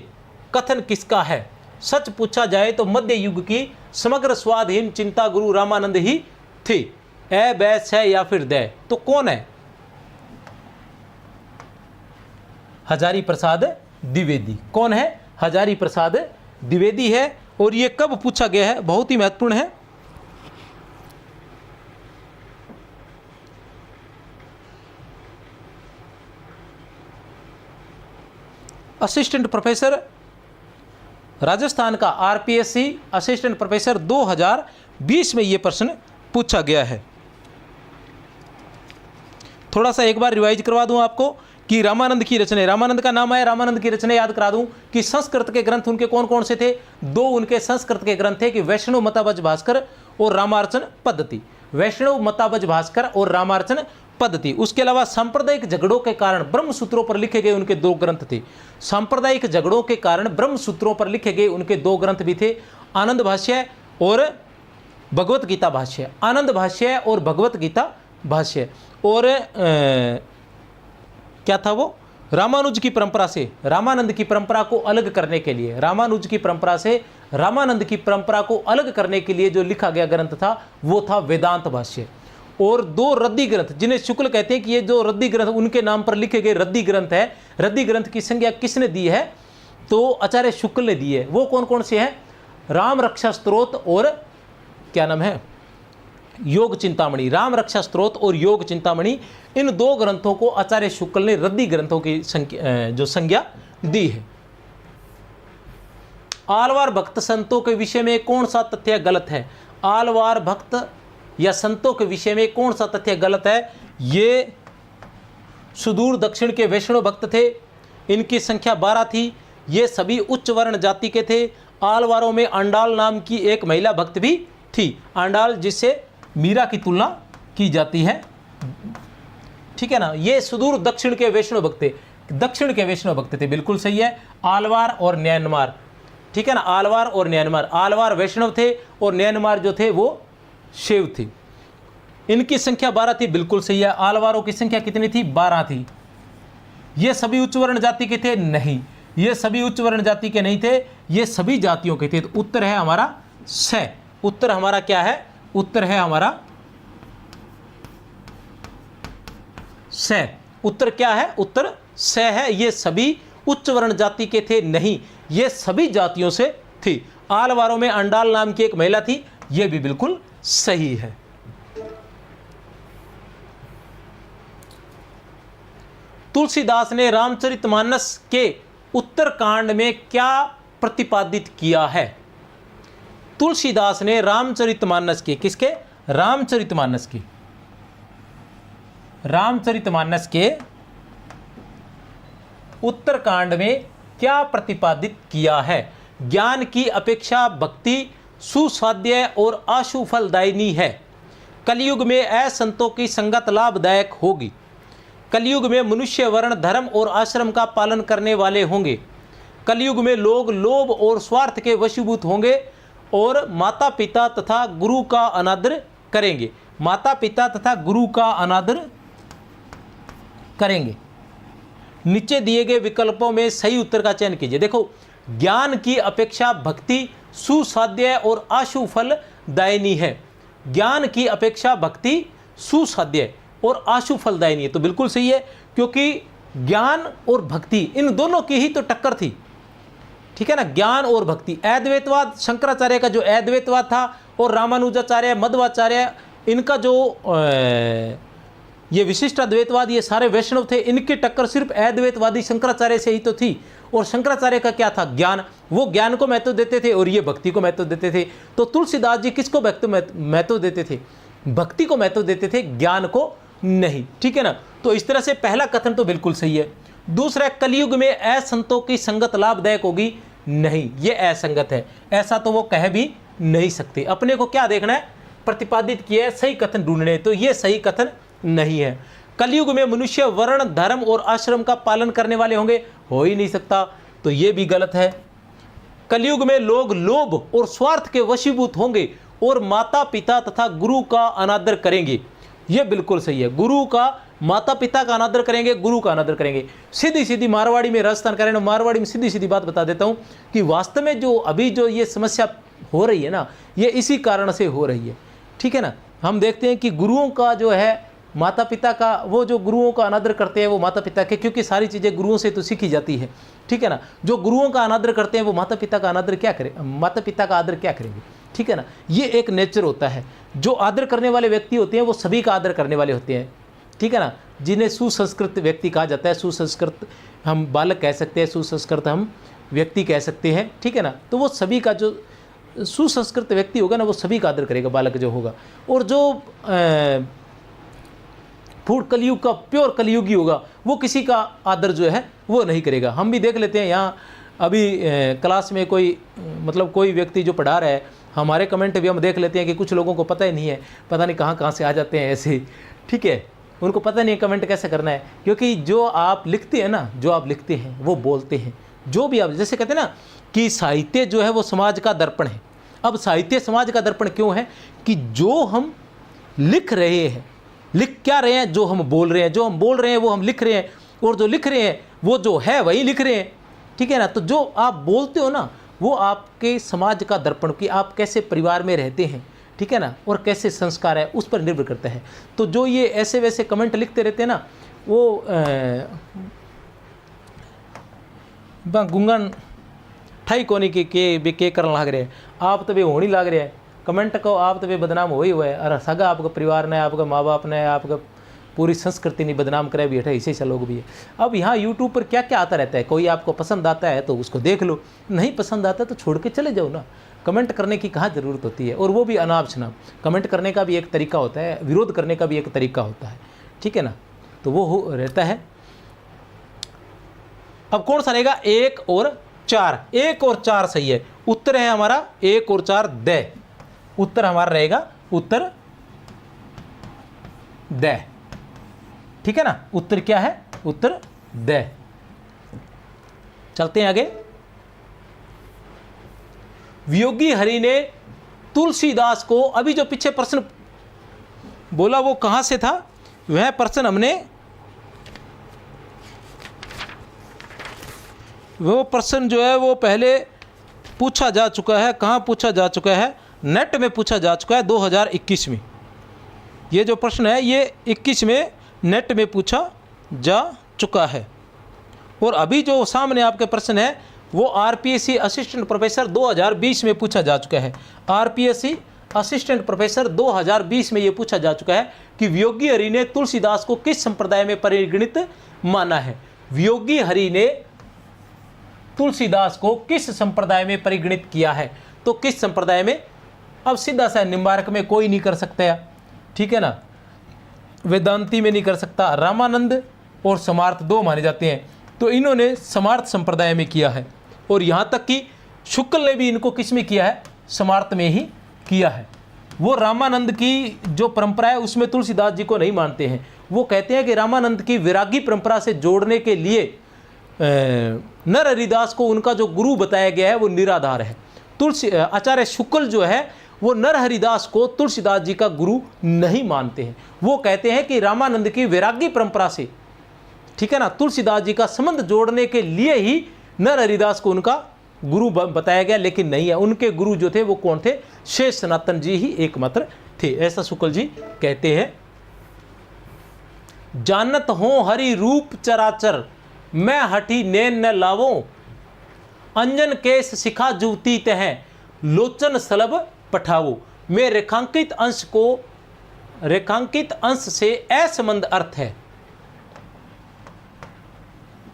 कथन किसका है? सच पूछा जाए तो मध्य युग की समग्र स्वाधीन चिंता गुरु रामानंद ही थे। ए बैस है या फिर दे, तो कौन है? हजारी प्रसाद द्विवेदी। कौन है? हजारी प्रसाद द्विवेदी है। और ये कब पूछा गया है? बहुत ही महत्वपूर्ण है। असिस्टेंट प्रोफेसर राजस्थान का आरपीएससी असिस्टेंट प्रोफेसर 2020 में ये प्रश्न पूछा गया है। थोड़ा सा एक बार रिवाइज करवा दूं आपको कि रामानंद की रचना, रामानंद का नाम है, रामानंद की रचना याद करा दूं कि संस्कृत के ग्रंथ उनके कौन कौन से थे? 2 उनके संस्कृत के ग्रंथ थे कि वैष्णव मतावज भास्कर और रामार्चन पद्धति, वैष्णव मतावज भास्कर और रामार्चन पद्धति। उसके अलावा सांप्रदायिक झगड़ों के कारण ब्रह्म सूत्रों पर लिखे गए उनके 2 ग्रंथ थे। सांप्रदायिक झगड़ों के कारण ब्रह्म सूत्रों पर लिखे गए उनके 2 ग्रंथ भी थे, आनंद भाष्य और भगवत गीता भाष्य, आनंद भाष्य और भगवत गीता भाष्य। और क्या था वो? रामानुज की परंपरा से रामानंद की परंपरा को अलग करने के लिए, रामानुज की परंपरा से रामानंद की परंपरा को अलग करने के लिए जो लिखा गया ग्रंथ था वो था वेदांत भाष्य। और 2 रद्दी ग्रंथ जिन्हें शुक्ल कहते हैं कि ये जो रद्दी ग्रंथ उनके नाम पर लिखे गए रद्दी ग्रंथ है, रद्दी ग्रंथ की संज्ञा किसने दी है? तो आचार्य शुक्ल ने दी है। वो कौन कौन से हैं? राम रक्षा स्तोत्र और क्या नाम है, योग चिंतामणि। राम रक्षा स्तोत्र और योग चिंतामणि, इन 2 ग्रंथों को आचार्य शुक्ल ने रद्दी ग्रंथों की जो संज्ञा दी है। आलवार भक्त संतों के विषय में कौन सा तथ्य गलत है? आलवार भक्त या संतों के विषय में कौन सा तथ्य गलत है? ये सुदूर दक्षिण के वैष्णव भक्त थे, इनकी संख्या 12 थी, ये सभी उच्च वर्ण जाति के थे। आलवारों में अंडाल नाम की एक महिला भक्त भी थी, अंडाल जिससे मीरा की तुलना की जाती है, ठीक है ना। ये सुदूर दक्षिण के वैष्णव भक्त थे, दक्षिण के वैष्णव भक्त थे, बिल्कुल सही है। आलवार और न्यानमार, ठीक है ना, आलवार और न्यानमार, आलवार वैष्णव थे और न्यानमार जो थे वो शैव थे। इनकी संख्या 12 थी, बिल्कुल सही है। आलवारों की संख्या कितनी थी? 12 थी। ये सभी उच्च वर्ण जाति के थे? नहीं, ये सभी उच्च वर्ण जाति के नहीं थे, ये सभी जातियों के थे। तो उत्तर है हमारा स। उत्तर हमारा क्या है? उत्तर है हमारा स। उत्तर क्या है? उत्तर स है। ये सभी उच्च वर्ण जाति के थे? नहीं, ये सभी जातियों से थी। आलवारों में अंडाल नाम की एक महिला थी, ये भी बिल्कुल सही है। तुलसीदास ने रामचरितमानस के उत्तरकांड में क्या प्रतिपादित किया है? तुलसीदास ने रामचरितमानस के, किसके? रामचरितमानस की, रामचरितमानस के उत्तरकांड में क्या प्रतिपादित किया है? ज्ञान की अपेक्षा भक्ति सुसाध्य और आशुफलदायिनी है। कलयुग में असंतों की संगत लाभदायक होगी। कलयुग में मनुष्य वर्ण धर्म और आश्रम का पालन करने वाले होंगे। कलयुग में लोग लोभ और स्वार्थ के वशीभूत होंगे और माता पिता तथा गुरु का अनादर करेंगे। माता पिता तथा गुरु का अनादर करेंगे। नीचे दिए गए विकल्पों में सही उत्तर का चयन कीजिए। देखो, ज्ञान की अपेक्षा भक्ति सुसाध्य और आशुफलदायिनी है। ज्ञान की अपेक्षा भक्ति सुसाध्य और आशुफलदायिनी है, तो बिल्कुल सही है, क्योंकि ज्ञान और भक्ति इन दोनों की ही तो टक्कर थी, ठीक है ना। ज्ञान और भक्ति, अद्वैतवाद शंकराचार्य का जो अद्वैतवाद था और रामानुजाचार्य मध्वाचार्य इनका जो ये विशिष्ट अद्वैतवाद, ये सारे वैष्णव थे, इनकी टक्कर सिर्फ अद्वैतवादी शंकराचार्य से ही तो थी। और शंकराचार्य का क्या था? ज्ञान। वो ज्ञान को महत्व देते थे और ये भक्ति को महत्व देते थे। तो तुलसीदास जी किसको महत्व देते थे? भक्ति को महत्व देते थे, ज्ञान को नहीं, ठीक है ना। तो इस तरह से पहला कथन तो बिल्कुल सही है। दूसरा, कलयुग में असंतों की संगत लाभदायक होगी, नहीं, ये असंगत है, ऐसा तो वो कह भी नहीं सकते। अपने को क्या देखना है? प्रतिपादित किया है, सही कथन ढूंढने, तो ये सही कथन नहीं है। कलयुग में मनुष्य वर्ण धर्म और आश्रम का पालन करने वाले होंगे, हो ही नहीं सकता, तो ये भी गलत है। कलयुग में लोग लोभ और स्वार्थ के वशीभूत होंगे और माता पिता तथा गुरु का अनादर करेंगे, ये बिल्कुल सही है। गुरु का, माता पिता का अनादर करेंगे, गुरु का अनादर करेंगे। सीधी सीधी मारवाड़ी में, राजस्थान का, मारवाड़ी में सीधी सीधी बात बता देता हूँ कि वास्तव में जो अभी जो ये समस्या हो रही है ना, ये इसी कारण से हो रही है, ठीक है ना। हम देखते हैं कि गुरुओं का जो है, माता पिता का, वो जो गुरुओं का अनादर करते हैं वो माता पिता के, क्योंकि सारी चीज़ें गुरुओं से तो सीखी जाती है, ठीक है ना। जो गुरुओं का अनादर करते हैं वो माता पिता का अनादर क्या करें, माता पिता का आदर क्या करेंगे, ठीक है ना। ये एक नेचर होता है। जो आदर करने वाले व्यक्ति होते हैं वो सभी का आदर करने वाले होते हैं, ठीक है ना। जिन्हें सुसंस्कृत व्यक्ति कहा जाता है, सुसंस्कृत हम बालक कह सकते हैं, सुसंस्कृत हम व्यक्ति कह सकते हैं, ठीक है ना। तो वो सभी का, जो सुसंस्कृत व्यक्ति होगा ना, वो सभी का आदर करेगा, बालक जो होगा। और जो फूड कलयुग का प्योर कलयुगी होगा, वो किसी का आदर जो है वो नहीं करेगा। हम भी देख लेते हैं यहाँ अभी क्लास में कोई मतलब कोई व्यक्ति जो पढ़ा रहा है, हमारे कमेंट भी हम देख लेते हैं कि कुछ लोगों को पता ही नहीं है, पता नहीं कहाँ कहाँ से आ जाते हैं ऐसे, ठीक है, उनको पता नहीं है कमेंट कैसे करना है। क्योंकि जो आप लिखते हैं ना, जो आप लिखते हैं वो बोलते हैं, जो भी आप जैसे कहते हैं ना कि साहित्य जो है वो समाज का दर्पण है। अब साहित्य समाज का दर्पण क्यों है कि जो हम लिख रहे हैं, लिख क्या रहे हैं, जो हम बोल रहे हैं, जो हम बोल रहे हैं वो हम लिख रहे हैं, और जो लिख रहे हैं वो जो है वही लिख रहे हैं, ठीक है ना। तो जो आप बोलते हो ना वो आपके समाज का दर्पण, कि आप कैसे परिवार में रहते हैं, ठीक है ना, और कैसे संस्कार है उस पर निर्भर करता है। तो जो ये ऐसे वैसे कमेंट लिखते रहते हैं ना, वो गुंगन ठाई कोनी के करन लाग रहे हैं, आप तो वे होनी लाग रहे हैं कमेंट को, आप तो वे बदनाम हो ही हुआ है। अरे सगा आपका परिवार ने, आपका माँ बाप ने, आपका पूरी संस्कृति नहीं बदनाम करे भी, ऐसे ऐसे लोग भी है। अब यहाँ यूट्यूब पर क्या क्या आता रहता है, कोई आपको पसंद आता है तो उसको देख लो, नहीं पसंद आता तो छोड़ के चले जाओ ना। कमेंट करने की कहाँ ज़रूरत होती है, और वो भी अनाप शनाप। कमेंट करने का भी एक तरीका होता है, विरोध करने का भी एक तरीका होता है, ठीक है ना, तो वो रहता है। अब कौन सा रहेगा, 1 और 4, 1 और 4 सही है। उत्तर है हमारा 1 और 4 द, उत्तर हमारा रहेगा उत्तर द, ठीक है ना। उत्तर क्या है, उत्तर द। चलते हैं आगे। वियोगी हरि ने तुलसीदास को, अभी जो पीछे प्रश्न बोला वो कहां से था, वह प्रश्न हमने, वो प्रश्न जो है वो पहले पूछा जा चुका है। कहां पूछा जा चुका है, नेट में पूछा जा चुका है 2021 में। ये जो प्रश्न है ये 21 में नेट में पूछा जा चुका है। और अभी जो सामने आपके प्रश्न है वो आरपीएससी असिस्टेंट प्रोफेसर 2020 में पूछा जा चुका है। आरपीएससी असिस्टेंट प्रोफेसर 2020 में ये पूछा जा चुका है कि वियोगी हरि ने तुलसीदास को किस संप्रदाय में परिगणित माना है। वियोगी हरि ने तुलसीदास को किस संप्रदाय में परिगणित किया है, तो किस संप्रदाय में। अब सीधा सा निम्बारक में कोई नहीं कर सकता है, ठीक है ना, वेदांती में नहीं कर सकता, रामानंद और समार्थ 2 माने जाते हैं, तो इन्होंने समार्थ संप्रदाय में किया है। और यहाँ तक कि शुक्ल ने भी इनको किस में किया है, समार्थ में ही किया है। वो रामानंद की जो परंपरा है उसमें तुलसीदास जी को नहीं मानते हैं। वो कहते हैं कि रामानंद की विरागी परंपरा से जोड़ने के लिए नर हरिदास को उनका जो गुरु बताया गया है वो निराधार है। आचार्य शुक्ल जो है वो नर हरिदास को तुलसीदास जी का गुरु नहीं मानते हैं। वो कहते हैं कि रामानंद की वैरागी परंपरा से, ठीक है ना, तुलसीदास जी का संबंध जोड़ने के लिए ही नर हरिदास को उनका गुरु बताया गया, लेकिन नहीं है। उनके गुरु जो थे वो कौन थे, शेष सनातन जी ही एकमात्र थे, ऐसा शुक्ल जी कहते हैं। जानत हो हरि रूप चराचर, मैं हठी नैन न लावो, अंजन केस शिखा जुवती तह, लोचन सलभ पठाओ। में रेखांकित अंश को, रेखांकित अंश से असंबंध अर्थ है।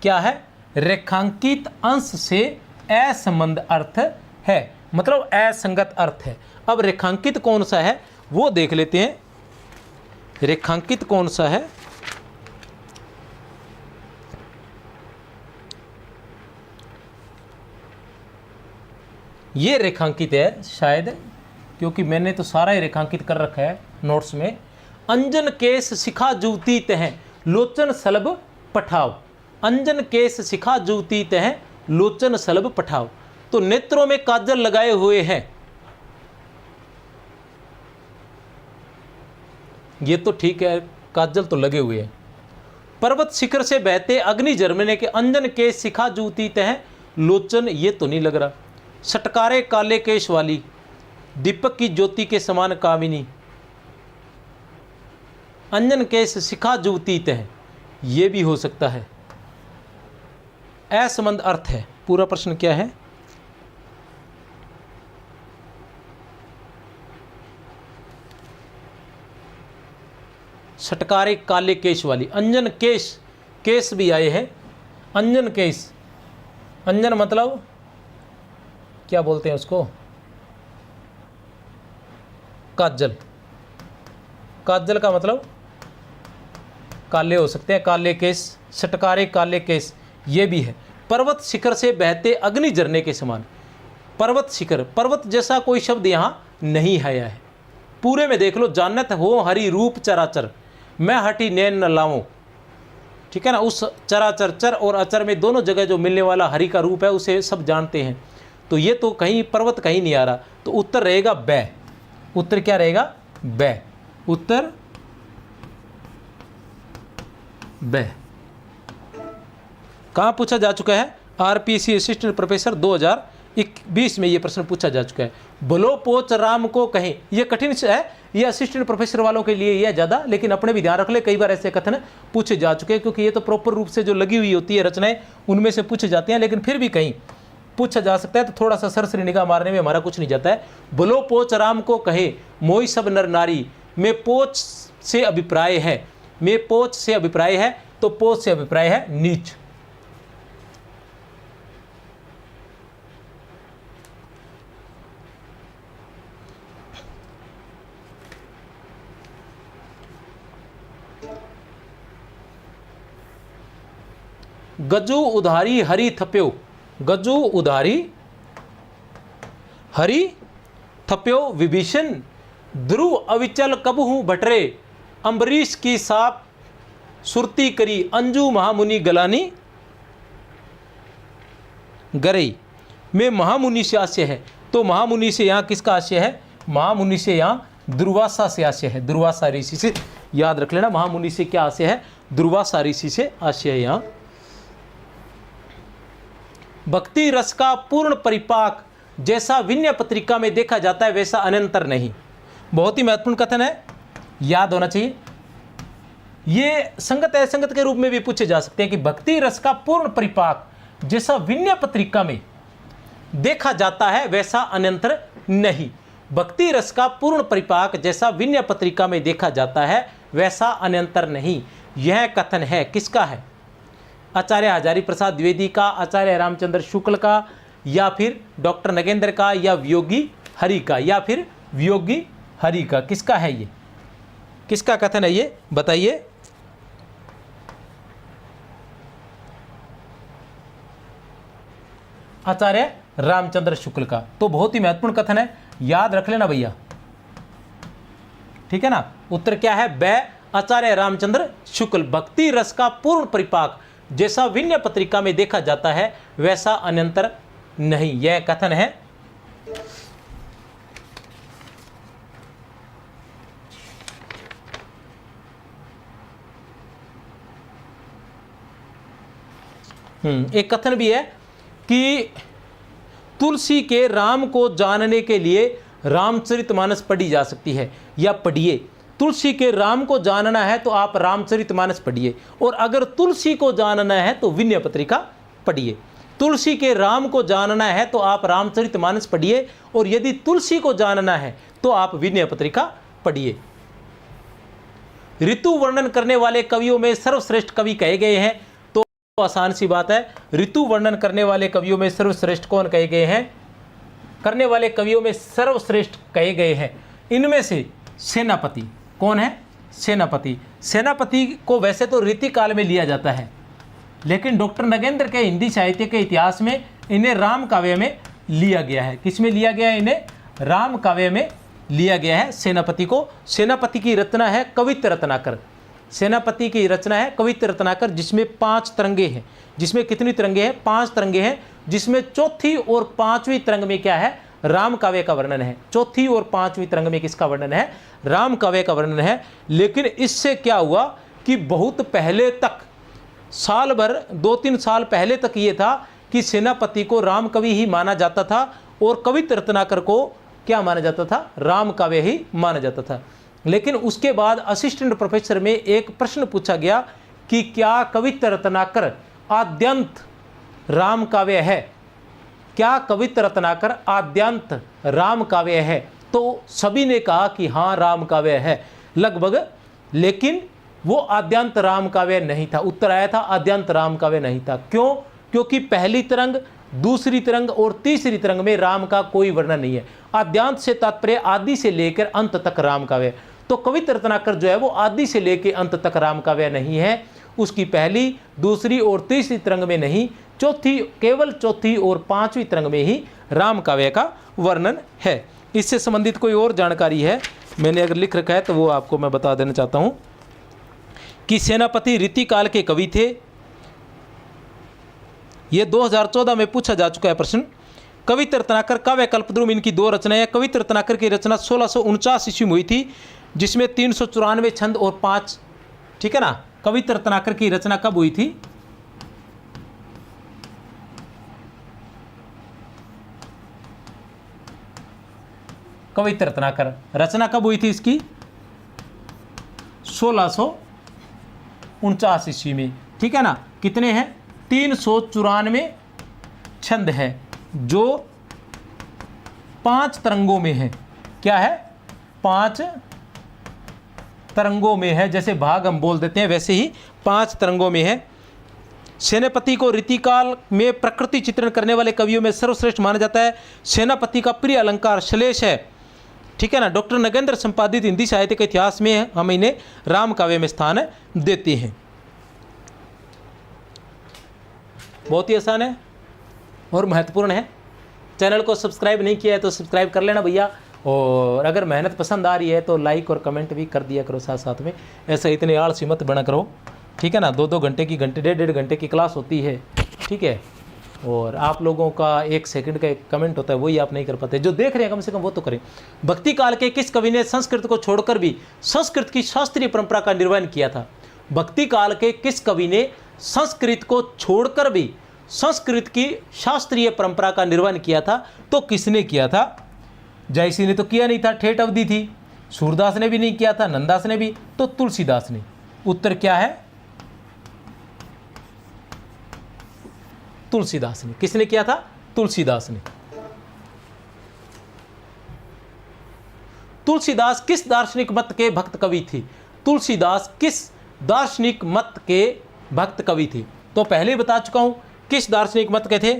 क्या है, रेखांकित अंश से असंबंध अर्थ है, मतलब असंगत अर्थ है। अब रेखांकित कौन सा है वो देख लेते हैं। रेखांकित कौन सा है, ये रेखांकित है शायद, क्योंकि मैंने तो सारा ही रेखांकित कर रखा है नोट्स में। अंजन केस शिखा जुवती तह, लोचन सलभ पठाओ। अंजन केस शिखा जुवती तह, लोचन सलभ पठाओ। तो नेत्रों में काजल लगाए हुए हैं, ये तो ठीक है, काजल तो लगे हुए हैं। पर्वत शिखर से बहते अग्नि झरने के, अंजन केस शिखा जुवती तह, लोचन, ये तो नहीं लग रहा। सटकारे काले केश वाली, दीपक की ज्योति के समान कामिनी, अंजन केश शिखा जुवती तह, ये भी हो सकता है। असंबंध अर्थ है। पूरा प्रश्न क्या है, सटकारे काले केश वाली, अंजन केश, केश भी आए हैं, अंजन केश, अंजन मतलब क्या बोलते हैं उसको, काजल। काजल का मतलब काले हो सकते हैं, काले केस, सटकारे काले केस, ये भी है। पर्वत शिखर से बहते अग्नि झरने के समान, पर्वत शिखर, पर्वत जैसा कोई शब्द यहाँ नहीं आया है। पूरे में देख लो, जानत हो हरि रूप चराचर, मैं हटी नैन न लाऊं, ठीक है ना। उस चराचर, चर और अचर में दोनों जगह जो मिलने वाला हरि का रूप है उसे सब जानते हैं। तो ये तो कहीं पर्वत कहीं नहीं आ रहा, तो उत्तर रहेगा बै। उत्तर क्या रहेगा? बै। उत्तर बै। कहाँ पूछा जा चुका है? आरपीसी असिस्टेंट प्रोफेसर 2020 में ये प्रश्न पूछा जा चुका है। बोलो पोच राम को कहें, ये कठिन है, ये असिस्टेंट प्रोफेसर वालों के लिए ये ज़्यादा, लेकिन अपने भी ध्यान रख ले, कई बार ऐसे कथन पूछे जा चुके हैं, क्योंकि ये तो प्रॉपर रूप से जो लगी हुई होती है रचनाएं उनमें से पूछे जाते हैं, लेकिन फिर भी कहीं पूछा जा सकता है, तो थोड़ा सा सरसरी निगाह मारने में हमारा कुछ नहीं जाता है। बोलो पोच राम को कहे मोई सब नर नारी, में पोच से अभिप्राय है, में पोच से अभिप्राय है, तो पोच से अभिप्राय है नीच। गजू उधारी हरि थप्यो, गजू उधारी हरि थप्यो विभीषण, ध्रुव अविचल कबहू भटरे, अम्बरीश की साप सुरती करी, अंजू महामुनि गलानी गरई। में महामुनि से आशय है, तो महामुनि से यहाँ किसका आशय है? महामुनि से यहाँ दुर्वासा से आशय है, दुर्वासा ऋषि से, याद रख लेना। महामुनि से क्या आशय है? दुर्वासा ऋषि से आशय है यहाँ। भक्ति रस का पूर्ण परिपाक जैसा विनय पत्रिका में देखा जाता है वैसा अनंतर नहीं। बहुत ही महत्वपूर्ण कथन है, याद होना चाहिए। ये संगत असंगत के रूप में भी पूछे जा सकते हैं कि भक्ति रस का पूर्ण परिपाक जैसा विनय पत्रिका में देखा जाता है वैसा अनंतर नहीं। भक्ति रस का पूर्ण परिपाक जैसा विनय पत्रिका में देखा जाता है वैसा अनंतर नहीं। यह कथन है किसका है? आचार्य हजारी प्रसाद द्विवेदी का, आचार्य रामचंद्र शुक्ल का, या फिर डॉक्टर नगेंद्र का, या वियोगी हरि का, या फिर वियोगी हरि का? किसका है ये? किसका कथन है ये? बताइए। आचार्य रामचंद्र शुक्ल का। तो बहुत ही महत्वपूर्ण कथन है, याद रख लेना भैया, ठीक है ना। उत्तर क्या है? बै। आचार्य रामचंद्र शुक्ल। भक्ति रस का पूर्ण परिपाक जैसा विनय पत्रिका में देखा जाता है वैसा अनंतर नहीं, यह कथन है। एक कथन भी है कि तुलसी के राम को जानने के लिए रामचरितमानस पढ़ी जा सकती है, या पढ़िए। तुलसी के राम को जानना है तो आप रामचरितमानस पढ़िए, और अगर तुलसी को जानना है तो विनय पत्रिका पढ़िए। तुलसी के राम को जानना है तो आप रामचरितमानस पढ़िए, और यदि तुलसी को जानना है तो आप विनय पत्रिका पढ़िए। ऋतु वर्णन करने वाले कवियों में सर्वश्रेष्ठ कवि कहे गए हैं, तो आसान सी बात है, ऋतु वर्णन करने वाले कवियों में सर्वश्रेष्ठ कौन कहे गए हैं? करने वाले कवियों में सर्वश्रेष्ठ कहे गए हैं इनमें से सेनापति। कौन है? सेनापति। सेनापति को वैसे तो रीतिकाल में लिया जाता है, लेकिन डॉक्टर नगेंद्र के हिंदी साहित्य के इतिहास में इन्हें राम काव्य में लिया गया है। किस में लिया गया है? इन्हें राम काव्य में लिया गया है सेनापति को। सेनापति की रचना है कवित्त रत्नाकर। सेनापति की रचना है कवित्त रत्नाकर, जिसमें 5 तरंगे हैं। जिसमें कितनी तरंगे हैं? 5 तरंगे हैं, जिसमें चौथी और 5वीं तरंग में क्या है? राम काव्य का वर्णन है। चौथी और 5वीं तरंग में किसका वर्णन है? राम काव्य का वर्णन है। लेकिन इससे क्या हुआ कि बहुत पहले तक, साल भर 2-3 साल पहले तक ये था कि सेनापति को राम कवि ही माना जाता था, और कवित्त रत्नाकर को क्या माना जाता था? राम काव्य ही माना जाता था। लेकिन उसके बाद असिस्टेंट प्रोफेसर में एक प्रश्न पूछा गया कि क्या कवित्त रत्नाकर आद्यंत राम काव्य है? क्या कवित्त रत्नाकर आद्यंत राम काव्य है? तो सभी ने कहा कि हाँ राम काव्य है लगभग, लेकिन वो आद्यंत राम काव्य नहीं था। उत्तर आया था आद्यंत राम काव्य नहीं था। क्यों? क्योंकि पहली तरंग, दूसरी तरंग और तीसरी तरंग में राम का कोई वर्णन नहीं है। आद्यांत से तात्पर्य आदि से लेकर अंत तक राम काव्य। तो कवित्र रत्नाकर जो है वो आदि से लेके अंत तक राम काव्य नहीं है। उसकी पहली, दूसरी और तीसरी तरंग में नहीं, चौथी, केवल चौथी और पांचवी तरंग में ही राम काव्य का वर्णन है। इससे संबंधित कोई और जानकारी है मैंने अगर लिख रखा है तो वो आपको मैं बता देना चाहता हूं कि सेनापति रीतिकाल के कवि थे। ये 2014 में पूछा जा चुका है प्रश्न। कवित्र रत्नाकर, काव्य कल्पद्रुम, इनकी दो रचनाएं। कवित्र रत्नाकर की रचना 1649 ईस्वी में हुई थी, जिसमें 394 छंद और 5, ठीक है ना। कवित्र रत्नाकर की रचना कब हुई थी? कवित्र रत्नाकर रचना कब हुई थी इसकी? 1649 ईस्वी में, ठीक है ना। कितने हैं? 394 छंद है जो 5 तरंगों में है। क्या है? 5 तरंगों में है। जैसे भाग हम बोल देते हैं वैसे ही 5 तरंगों में है। सेनापति को रीतिकाल में प्रकृति चित्रण करने वाले कवियों में सर्वश्रेष्ठ माना जाता है। सेनापति का प्रिय अलंकार श्लेष है, ठीक है ना। डॉक्टर नगेंद्र संपादित हिंदी साहित्य के इतिहास में हम इन्हें राम काव्य में स्थान देते हैं। बहुत ही आसान है और महत्वपूर्ण है। चैनल को सब्सक्राइब नहीं किया है तो सब्सक्राइब कर लेना भैया, और अगर मेहनत पसंद आ रही है तो लाइक और कमेंट भी कर दिया करो साथ साथ में। ऐसे इतने आलसी मत बना करो, ठीक है ना। 2-2 घंटे की, डेढ़ घंटे की क्लास होती है, ठीक है। और आप लोगों का 1 सेकंड का एक कमेंट होता है, वही आप नहीं कर पाते। जो देख रहे हैं कम से कम वो तो करें। भक्ति काल के किस कवि ने संस्कृत को छोड़कर भी संस्कृत की शास्त्रीय परंपरा का निर्वहन किया था? भक्ति काल के किस कवि ने संस्कृत को छोड़कर भी संस्कृत की शास्त्रीय परंपरा का निर्वहन किया था? तो किसने किया था? जयसी ने तो किया नहीं था, ठेठ अवधि थी। सूरदास ने भी नहीं किया था, नंदास ने भी, तो तुलसीदास ने। उत्तर क्या है? तुलसीदास ने। किसने किया था? तुलसीदास ने। तुलसीदास किस दार्शनिक मत के भक्त कवि थे? तुलसीदास किस दार्शनिक मत के भक्त कवि थे? तो पहले ही बता चुका हूं किस दार्शनिक मत के थे?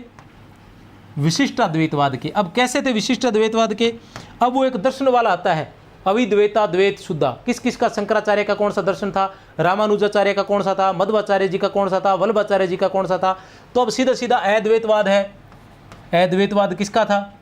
विशिष्टाद्वैतवाद के। अब कैसे थे विशिष्टाद्वैतवाद के? अब वो एक दर्शन वाला आता है, अविद्वैता द्वैत शुद्धा। किस किस का? शंकराचार्य का कौन सा दर्शन था? रामानुजाचार्य का कौन सा था? मध्वाचार्य जी का कौन सा था? वल्लभाचार्य जी का कौन सा था? तो अब सीधा सीधा अद्वैतवाद है। अद्वैतवाद किसका था?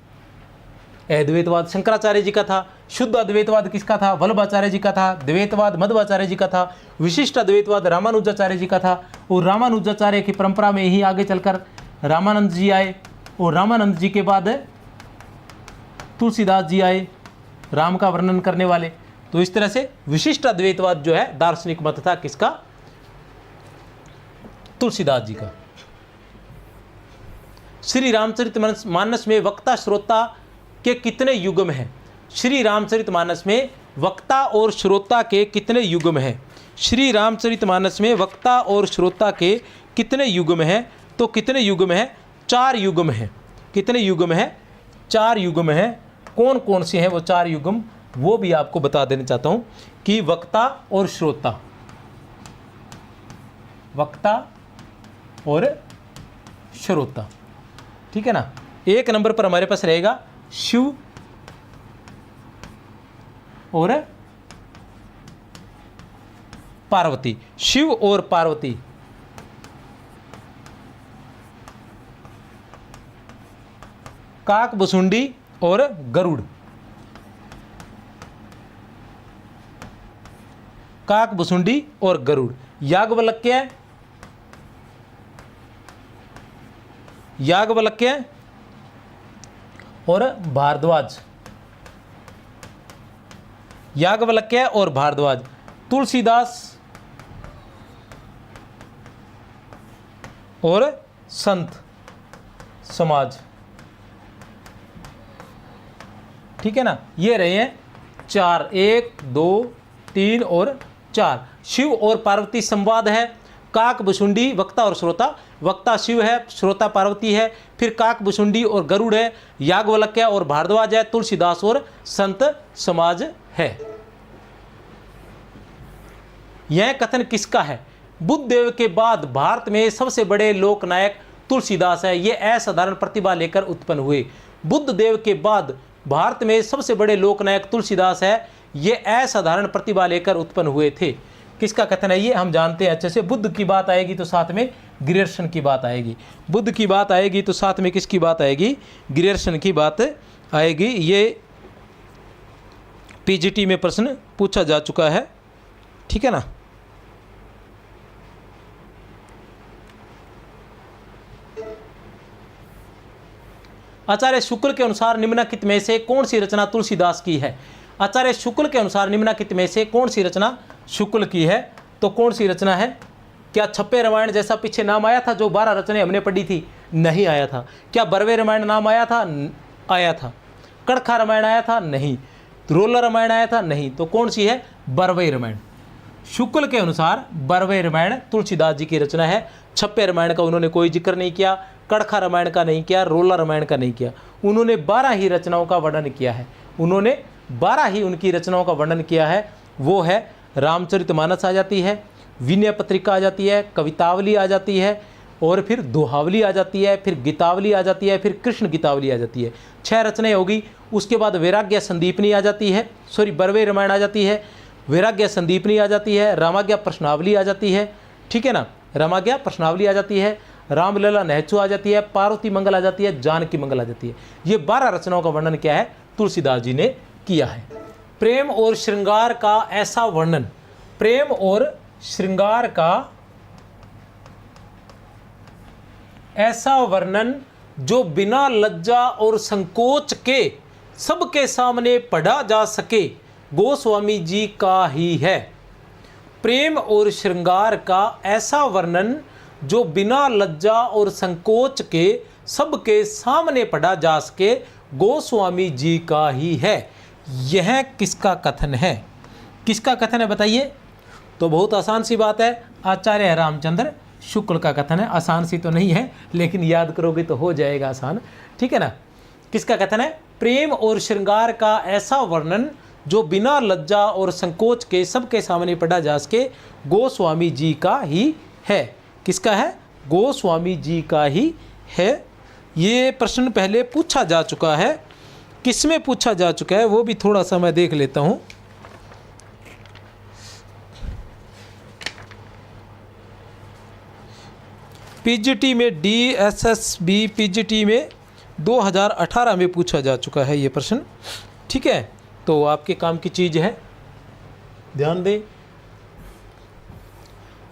अद्वैतवाद शंकराचार्य जी का था। शुद्ध अद्वैतवाद किसका था? वल्लभाचार्य जी का था। द्वैतवाद मध्वाचार्य जी का था। विशिष्ट अद्वैतवाद रामानुजाचार्य जी का था। और रामानुजाचार्य की परंपरा में ही आगे चलकर रामानंद जी आए, और रामानंद जी के बाद तुलसीदास जी आए, राम का वर्णन करने वाले। तो इस तरह से विशिष्ट अद्वैतवाद जो है दार्शनिक मत था किसका? तुलसीदास जी का। श्री रामचरितमानस में वक्ता श्रोता के कितने युग्म हैं? श्री रामचरितमानस में वक्ता और श्रोता के कितने युग्म हैं? श्री रामचरितमानस में वक्ता और श्रोता के कितने युग्म हैं? तो कितने युग्म हैं? 4 युग्म हैं। कितने युग्म हैं? 4 युग्म हैं। कौन कौन से हैं वो 4 युग्म, वो भी आपको बता देना चाहता हूं कि वक्ता और श्रोता, वक्ता और श्रोता, ठीक है ना। 1 नंबर पर हमारे पास रहेगा शिव और पार्वती। शिव और पार्वती। काक बसुंडी और गरुड़। काक बसुंडी और गरुड़। याज्ञवल्क्य, याज्ञवल्क्य और भारद्वाज। याज्ञवल्क्य और भारद्वाज। तुलसीदास और संत समाज, ठीक है ना। ये रहे हैं 4, 1, 2, 3 और 4। शिव और पार्वती संवाद है। काक बसुंडी वक्ता और श्रोता। वक्ता शिव है, श्रोता पार्वती है। फिर काक बसुंडी और गरुड़ है। याज्ञवल्क्य और भारद्वाज है। तुलसीदास और संत समाज है। यह कथन किसका है? बुद्धदेव के बाद भारत में सबसे बड़े लोकनायक तुलसीदास है। ये असाधारण प्रतिभा लेकर उत्पन्न हुए। बुद्धदेव के बाद भारत में सबसे बड़े लोकनायक तुलसीदास है। ये असाधारण प्रतिभा लेकर उत्पन्न हुए थे। किसका कथन है ये? हम जानते हैं अच्छे से। बुद्ध की बात आएगी तो साथ में ग्रियर्सन की बात आएगी। बुद्ध की बात आएगी तो साथ में किसकी बात आएगी? ग्रियर्सन की बात आएगी। ये पीजीटी में प्रश्न पूछा जा चुका है, ठीक है ना। आचार्य शुक्ल के अनुसार निम्नलिखित में से कौन सी रचना तुलसीदास की है? आचार्य शुक्ल के अनुसार निम्नलिखित में से कौन सी रचना शुक्ल की है? तो कौन सी रचना है? क्या छप्पे रामायण जैसा पीछे नाम आया था जो 12 रचनाएं हमने पढ़ी थी? नहीं आया था। क्या बरवे रामायण नाम आया था? आया था। कड़खा रामायण आया था? नहीं। रोला रामायण आया था? नहीं। तो कौन सी है? बरवे रामायण। शुक्ल के अनुसार बरवे रामायण तुलसीदास जी की रचना है। छप्पे रामायण का उन्होंने कोई जिक्र नहीं किया, कड़खा रामायण का नहीं किया, रोला रामायण का नहीं किया। उन्होंने 12 ही रचनाओं का वर्णन किया है। उन्होंने 12 ही उनकी रचनाओं का वर्णन किया है। वो है रामचरितमानस आ जाती है, विनय पत्रिका आ जाती है, कवितावली आ जाती है, और फिर दोहावली आ जाती है, फिर गीतावली आ जाती है, फिर कृष्ण गीतावली आ जाती है। 6 रचनाएं होगी। उसके बाद वैराग्य संदीपनी आ जाती है, बरवे रामायण आ जाती है, वैराग्य संदीपनी आ जाती है, रामाज्ञा प्रश्नावली आ जाती है, ठीक है ना। रामाज्ञा प्रश्नावली आ जाती है, रामलला नहचु आ जाती है, पार्वती मंगल आ जाती है, जानकी मंगल आ जाती है। ये 12 रचनाओं का वर्णन क्या है? तुलसीदास जी ने किया है। प्रेम और श्रृंगार का ऐसा वर्णन, प्रेम और श्रृंगार का ऐसा वर्णन जो बिना लज्जा और संकोच के सबके सामने पढ़ा जा सके, गोस्वामी जी का ही है। प्रेम और श्रृंगार का ऐसा वर्णन जो बिना लज्जा और संकोच के सबके सामने पढ़ा जा सके, गोस्वामी जी का ही है। यह किसका कथन है? किसका कथन है बताइए? तो बहुत आसान सी बात है, आचार्य रामचंद्र शुक्ल का कथन है। आसान सी तो नहीं है, लेकिन याद करोगे तो हो जाएगा आसान, ठीक है ना। किसका कथन है? प्रेम और श्रृंगार का ऐसा वर्णन जो बिना लज्जा और संकोच के सबके सामने पढ़ा जा सके, गोस्वामी जी का ही है। किसका है? गोस्वामी जी का ही है। ये प्रश्न पहले पूछा जा चुका है। किसमें पूछा जा चुका है वो भी थोड़ा सा मैं देख लेता हूँ। पीजीटी में, डीएसएसबी पीजीटी में 2018 में पूछा जा चुका है ये प्रश्न, ठीक है। तो आपके काम की चीज़ है, ध्यान दें।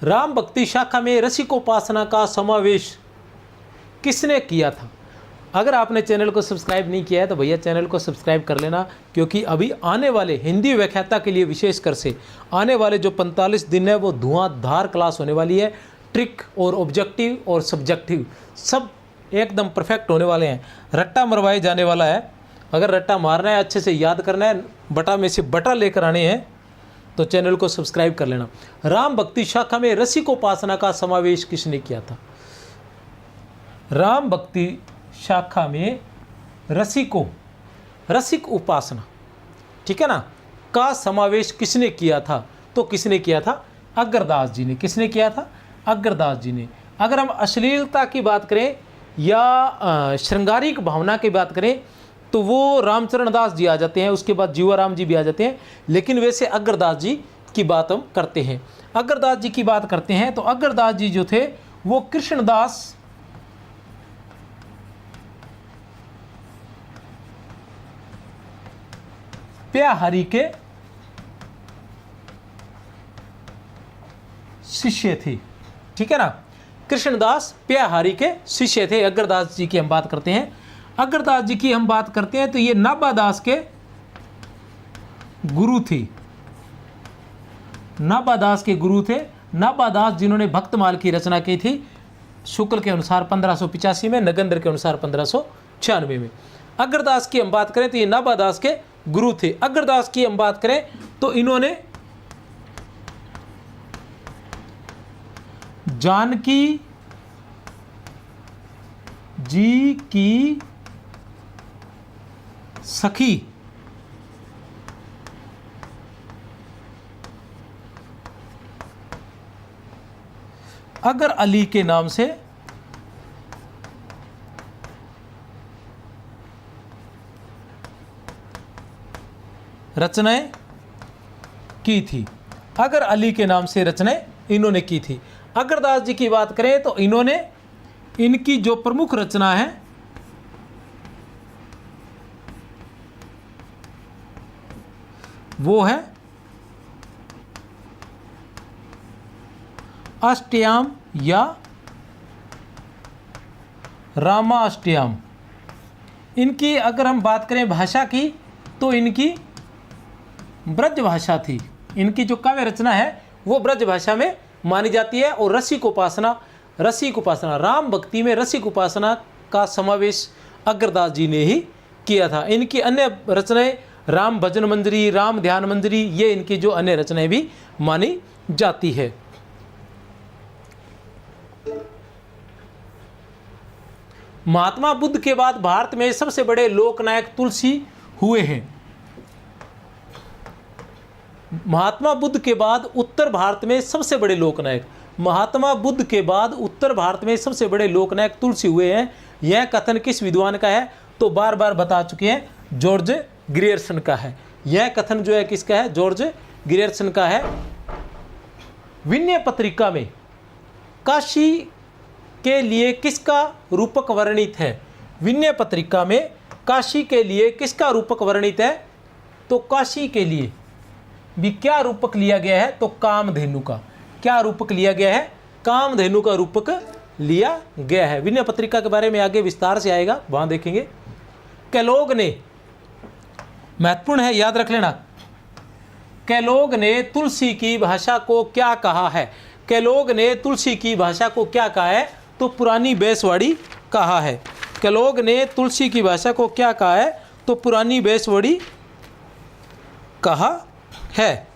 राम भक्ति शाखा में रसिकोपासना का समावेश किसने किया था? अगर आपने चैनल को सब्सक्राइब नहीं किया है तो भैया चैनल को सब्सक्राइब कर लेना, क्योंकि अभी आने वाले हिंदी व्याख्याता के लिए विशेषकर से आने वाले जो 45 दिन है वो धुआंधार क्लास होने वाली है। ट्रिक और ऑब्जेक्टिव और सब्जेक्टिव सब एकदम परफेक्ट होने वाले हैं। रट्टा मरवाए जाने वाला है। अगर रट्टा मारना है, अच्छे से याद करना है, बटा में से बटा लेकर आने हैं, तो चैनल को सब्सक्राइब कर लेना। राम भक्ति शाखा में रसिकोपासना का समावेश किसने किया था? राम भक्ति शाखा में रसिक उपासना, ठीक है ना, का समावेश किसने किया था? तो किसने किया था? अग्रदास जी ने। किसने किया था? अग्रदास जी ने। अगर हम अश्लीलता की बात करें या श्रृंगारिक भावना की बात करें तो वो रामचरण दास जी आ जाते हैं, उसके बाद जीवाराम जी भी आ जाते हैं, लेकिन वैसे अग्रदास जी की बात हम करते हैं। अग्रदास जी की बात करते हैं तो अग्रदास जी जो थे वो कृष्णदास प्याहरि के शिष्य थे, ठीक है ना। कृष्णदास प्याहरि के शिष्य थे। अग्रदास जी की हम बात करते हैं, अग्रदास जी की हम बात करते हैं तो ये नाभादास के गुरु थे। नाभादास के गुरु थे। नाभादास जिन्होंने भक्तमाल की रचना की थी शुक्ल के अनुसार 1585 में, नगेंद्र के अनुसार 1596 में। अग्रदास की हम बात करें तो ये नाभादास के गुरु थे। अग्रदास की हम बात करें तो इन्होंने जानकी जी की सखी अगर अली के नाम से रचनाएं की थी। अगर अली के नाम से रचनाएं इन्होंने की थी। अग्रदास जी की बात करें तो इन्होंने, इनकी जो प्रमुख रचना है वो है अष्टयाम या रामाष्टयाम। इनकी अगर हम बात करें भाषा की तो इनकी ब्रज भाषा थी। इनकी जो काव्य रचना है वो ब्रज भाषा में मानी जाती है। और रसिक उपासना राम भक्ति में रसिक उपासना का समावेश अग्रदास जी ने ही किया था। इनकी अन्य रचनाएं राम भजन मंजरी, राम ध्यान मंजरी, ये इनकी जो अन्य रचनाएं भी मानी जाती है। महात्मा बुद्ध के बाद भारत में सबसे बड़े लोकनायक तुलसी हुए हैं। महात्मा बुद्ध के बाद उत्तर भारत में सबसे बड़े लोकनायक, महात्मा बुद्ध के बाद उत्तर भारत में सबसे बड़े लोकनायक तुलसी हुए हैं। यह कथन किस विद्वान का है? तो बार बार बता चुके हैं, जॉर्ज ग्रियर्सन का है। यह कथन जो है किसका है? जॉर्ज ग्रियर्सन का है। विनय पत्रिका में काशी के लिए किसका रूपक वर्णित है? विनय पत्रिका में काशी के लिए किसका रूपक वर्णित है? तो काशी के लिए भी क्या रूपक लिया गया है? तो कामधेनु का। क्या रूपक लिया गया है? कामधेनु का रूपक लिया गया है। विनय पत्रिका के बारे में आगे विस्तार से आएगा, वहां देखेंगे। कैलोग ने, महत्वपूर्ण है, याद रख लेना, कैलोग ने तुलसी की भाषा को क्या कहा है? कैलोग ने तुलसी की भाषा को क्या कहा है? तो पुरानी बेसवाड़ी कहा है। कैलोग ने तुलसी की भाषा को क्या कहा है? तो पुरानी बेसवाड़ी कहा है।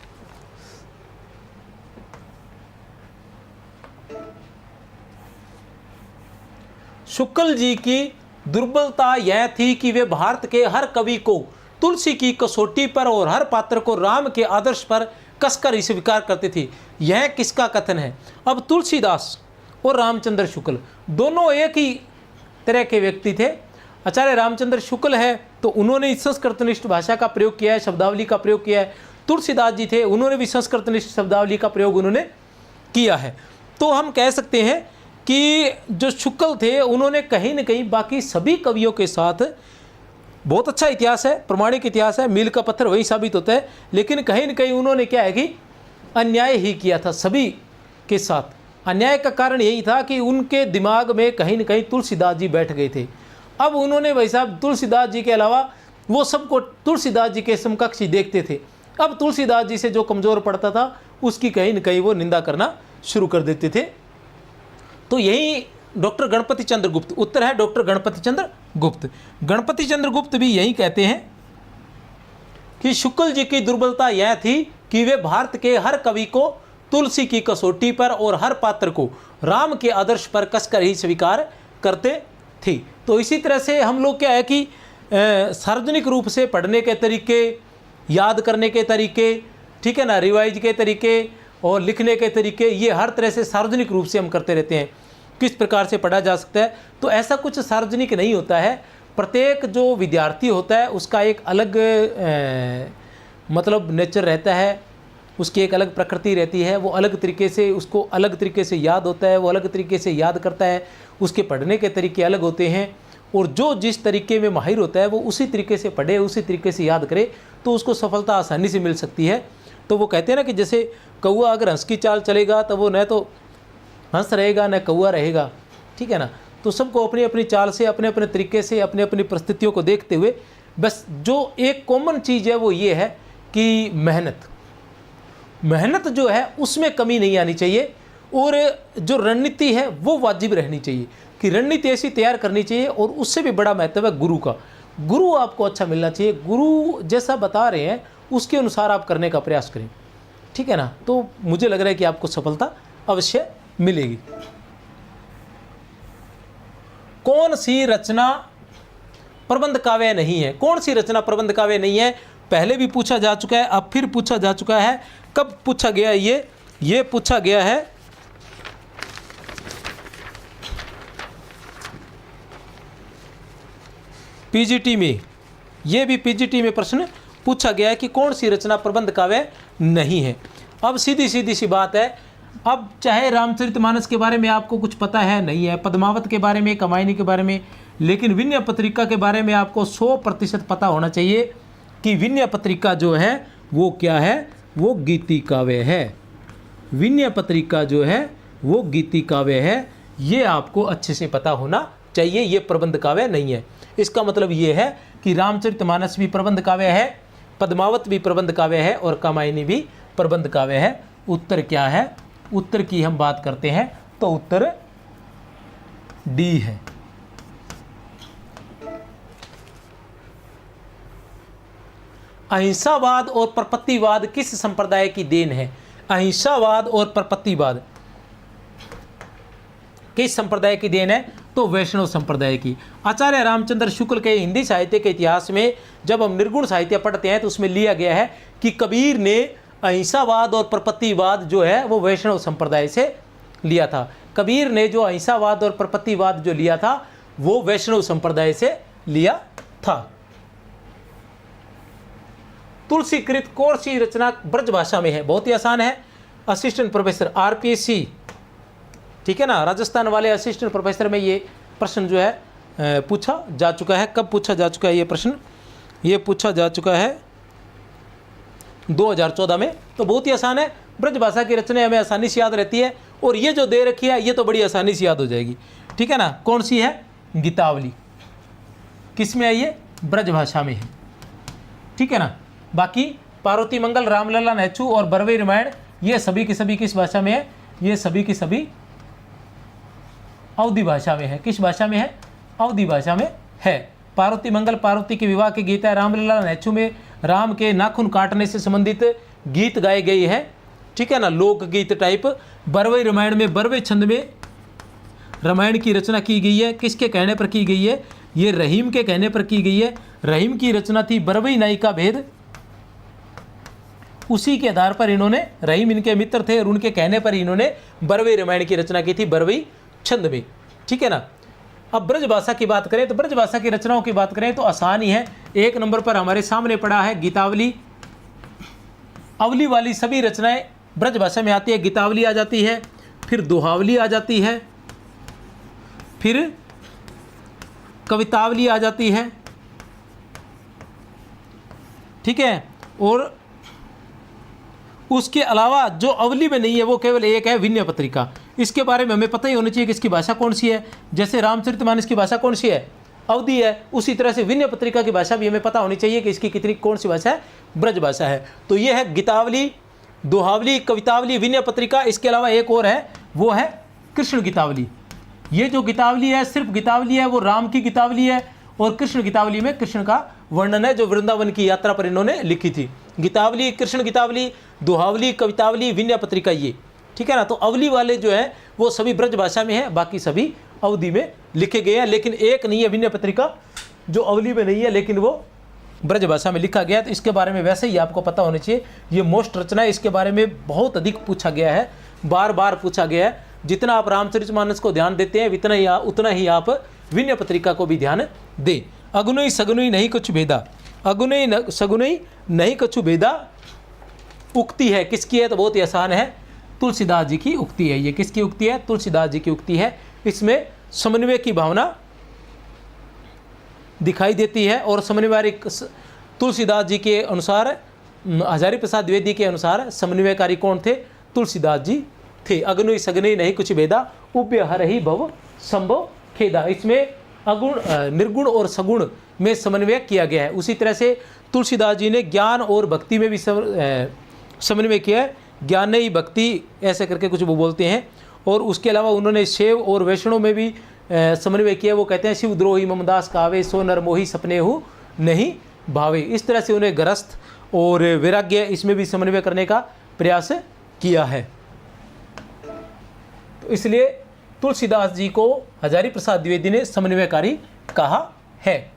शुक्ल जी की दुर्बलता यह थी कि वे भारत के हर कवि को तुलसी की कसौटी पर और हर पात्र को राम के आदर्श पर कसकर ही स्वीकार करते थे। यह किसका कथन है? अब तुलसीदास और रामचंद्र शुक्ल दोनों एक ही तरह के व्यक्ति थे। आचार्य रामचंद्र शुक्ल है तो उन्होंने संस्कृतनिष्ठ भाषा का प्रयोग किया है, शब्दावली का प्रयोग किया है। तुलसीदास जी थे, उन्होंने भी संस्कृतनिष्ठ शब्दावली का प्रयोग उन्होंने किया है। तो हम कह सकते हैं कि जो शुक्ल थे उन्होंने कहीं न कहीं बाकी सभी कवियों के साथ, बहुत अच्छा इतिहास है, प्रमाणिक इतिहास है, मील का पत्थर वही साबित होता है, लेकिन कहीं न कहीं उन्होंने क्या है कि अन्याय ही किया था सभी के साथ। अन्याय का कारण यही था कि उनके दिमाग में कहीं न कहीं तुलसीदास जी बैठ गए थे। अब उन्होंने भाई साहब तुलसीदास जी के अलावा वो सबको तुलसीदास जी के समकक्ष ही देखते थे। अब तुलसीदास जी से जो कमज़ोर पड़ता था उसकी कहीं न कहीं वो निंदा करना शुरू कर देते थे। तो यही डॉक्टर गणपति चंद्र गुप्त, उत्तर है डॉक्टर गणपति चंद्र गुप्त। गणपति चंद्र गुप्त भी यही कहते हैं कि शुक्ल जी की दुर्बलता यह थी कि वे भारत के हर कवि को तुलसी की कसौटी पर और हर पात्र को राम के आदर्श पर कसकर ही स्वीकार करते थे। तो इसी तरह से हम लोग क्या है कि सार्वजनिक रूप से पढ़ने के तरीके, याद करने के तरीके, ठीक है ना, रिवाइज के तरीके और लिखने के तरीके, ये हर तरह से सार्वजनिक रूप से हम करते रहते हैं। किस प्रकार से पढ़ा जा सकता है? तो ऐसा कुछ सार्वजनिक नहीं होता है। प्रत्येक जो विद्यार्थी होता है उसका एक अलग मतलब नेचर रहता है, उसकी एक अलग प्रकृति रहती है। वो अलग तरीके से, उसको अलग तरीके से याद होता है, वो अलग तरीके से याद करता है, उसके पढ़ने के तरीके अलग होते हैं। और जो जिस तरीके में माहिर होता है वो उसी तरीके से पढ़े, उसी तरीके से याद करे तो उसको सफलता आसानी से मिल सकती है। तो वो कहते हैं ना कि जैसे कौआ अगर हंस की चाल चलेगा तो वो न तो हंस रहेगा न कौआ रहेगा, ठीक है ना। तो सबको अपनी अपनी चाल से, अपने अपने तरीके से, अपनी अपनी परिस्थितियों को देखते हुए, बस जो एक कॉमन चीज़ है वो ये है कि मेहनत जो है उसमें कमी नहीं आनी चाहिए। और जो रणनीति है वो वाजिब रहनी चाहिए कि रणनीति ऐसी तैयार करनी चाहिए। और उससे भी बड़ा महत्व है गुरु का। गुरु आपको अच्छा मिलना चाहिए, गुरु जैसा बता रहे हैं उसके अनुसार आप करने का प्रयास करें, ठीक है ना। तो मुझे लग रहा है कि आपको सफलता अवश्य मिलेगी। कौन सी रचना प्रबंध काव्य नहीं है? कौन सी रचना प्रबंध काव्य नहीं है? पहले भी पूछा जा चुका है, अब फिर पूछा जा चुका है। कब पूछा गया है? ये पूछा गया है पीजीटी में। ये भी पीजीटी में प्रश्न पूछा गया है कि कौन सी रचना प्रबंध काव्य नहीं है। अब सीधी सी बात है, अब चाहे रामचरितमानस के बारे में आपको कुछ पता है नहीं है, पद्मावत के बारे में, कामायनी के बारे में, लेकिन विनय पत्रिका के बारे में आपको 100% पता होना चाहिए कि विनय पत्रिका जो है वो क्या है, वो गीति काव्य है। विनय पत्रिका जो है वो गीति काव्य है, ये आपको अच्छे से पता होना चाहिए। ये प्रबंध काव्य नहीं है। इसका मतलब ये है कि रामचरितमानस भी प्रबंध काव्य है, पद्मावत भी प्रबंध काव्य है और कामायनी भी प्रबंध काव्य है। उत्तर क्या है? उत्तर की हम बात करते हैं तो उत्तर डी है। अहिंसावाद और प्रपत्तिवाद किस संप्रदाय की देन है? अहिंसावाद और प्रपत्तिवाद किस संप्रदाय की देन है? तो वैष्णव संप्रदाय की। आचार्य रामचंद्र शुक्ल के हिंदी साहित्य के इतिहास में जब हम निर्गुण साहित्य पढ़ते हैं तो उसमें लिया गया है कि कबीर ने अहिंसावाद और प्रपत्तिवाद जो है वो वैष्णव संप्रदाय से लिया था। कबीर ने जो अहिंसावाद और प्रपत्तिवाद जो लिया था वो वैष्णव संप्रदाय से लिया था। तुलसीकृत कौन सी रचना ब्रजभाषा में है? बहुत ही आसान है। असिस्टेंट प्रोफेसर RPSC, ठीक है ना, राजस्थान वाले असिस्टेंट प्रोफेसर में ये प्रश्न जो है पूछा जा चुका है। कब पूछा जा चुका है ये प्रश्न? ये पूछा जा चुका है 2014 में। तो बहुत ही आसान है। ब्रजभाषा की रचना हमें आसानी से याद रहती है और ये जो दे रखी है ये तो बड़ी आसानी से याद हो जाएगी, ठीक है ना। कौन सी है? गीतावली। किस में है ये? ब्रजभाषा में है, ठीक है ना। बाकी पार्वती मंगल, रामलला, नेचू और बरवे रामायण ये सभी की सभी किस भाषा में है? ये सभी की सभी अवधी भाषा में है। किस भाषा में है? अवधी भाषा में है। पार्वती मंगल पार्वती के विवाह के गीत है। रामलला नेचू में राम के नाखून काटने से संबंधित गीत गाए गए हैं, ठीक है ना, लोकगीत टाइप। बरवे रामायण में बरवे छंद में रामायण की रचना की गई है। किसके कहने पर की गई है? ये रहीम के कहने पर की गई है। रहीम की रचना थी बरवई नाई का भेद। उसी के आधार पर इन्होंने, रहीम इनके मित्र थे और उनके कहने पर इन्होंने बरवे रामायण की रचना की थी बरवई छंद में, ठीक है ना। अब ब्रजभाषा की बात करें तो ब्रजभाषा की रचनाओं की बात करें तो आसान ही है। 1 नंबर पर हमारे सामने पड़ा है गीतावली। अवली वाली सभी रचनाएं ब्रजभाषा में आती है। गीतावली आ जाती है, फिर दोहावली आ जाती है, फिर कवितावली आ जाती है, ठीक है। और उसके अलावा जो अवली में नहीं है वो केवल एक है, विनय पत्रिका। इसके बारे में हमें पता ही होना चाहिए कि इसकी भाषा कौन सी है। जैसे रामचरितमानस की भाषा कौन सी है? अवधी है। उसी तरह से विनय पत्रिका की भाषा भी हमें पता होनी चाहिए कि इसकी कितनी कौन सी भाषा है? ब्रज भाषा है। तो ये है गीतावली, दोहावली, कवितावली, विनय पत्रिका। इसके अलावा एक और है, वो है कृष्ण गीतावली। ये जो गीतावली है, सिर्फ गीतावली है, वो राम की गीतावली है। और कृष्ण गीतावली में कृष्ण का वर्णन है जो वृंदावन की यात्रा पर इन्होंने लिखी थी। गीतावली, कृष्ण गीतावली, दोहावली, कवितावली, विनय पत्रिका, ये, ठीक है ना। तो अवली वाले जो है वो सभी ब्रज भाषा में है, बाकी सभी अवधी में लिखे गए हैं। लेकिन एक नहीं है विनय पत्रिका जो अवली में नहीं है लेकिन वो ब्रज भाषा में लिखा गया है। तो इसके बारे में वैसे ही आपको पता होना चाहिए। ये मोस्ट रचना है, इसके बारे में बहुत अधिक पूछा गया है, बार बार पूछा गया है। जितना आप रामचरितमानस को ध्यान देते हैं उतना ही आप विनय पत्रिका को भी ध्यान दें। अगुनई सगुनई नहीं कुछ भेदा, अगुनई सगुनई नहीं कछु भेदा उक्ति है। किसकी है? तो बहुत ही आसान है, तुलसीदास जी की उक्ति है। ये किसकी उक्ति है? तुलसीदास जी की उक्ति है। इसमें समन्वय की भावना दिखाई देती है और समन्वयकारी तुलसीदास जी के अनुसार, हजारी प्रसाद द्विवेदी के अनुसार समन्वयकारी कौन थे? तुलसीदास जी थे। अग्नि सग्नि नहीं कुछ भेदा, उभ्य हर ही भव संभव खेदा। इसमें अगुण, निर्गुण और सगुण में समन्वय किया गया है। उसी तरह से तुलसीदास जी ने ज्ञान और भक्ति में भी समन्वय किया है। ज्ञान ही भक्ति ऐसे करके कुछ वो बोलते हैं। और उसके अलावा उन्होंने शैव और वैष्णव में भी समन्वय किया। वो कहते हैं शिव द्रोही ममदास कावे, सो नर मोही सपने हो नहीं भावे। इस तरह से उन्हें ग्रस्त और वैराग्य इसमें भी समन्वय करने का प्रयास किया है। तो इसलिए तुलसीदास जी को हजारी प्रसाद द्विवेदी ने समन्वयकारी कहा है।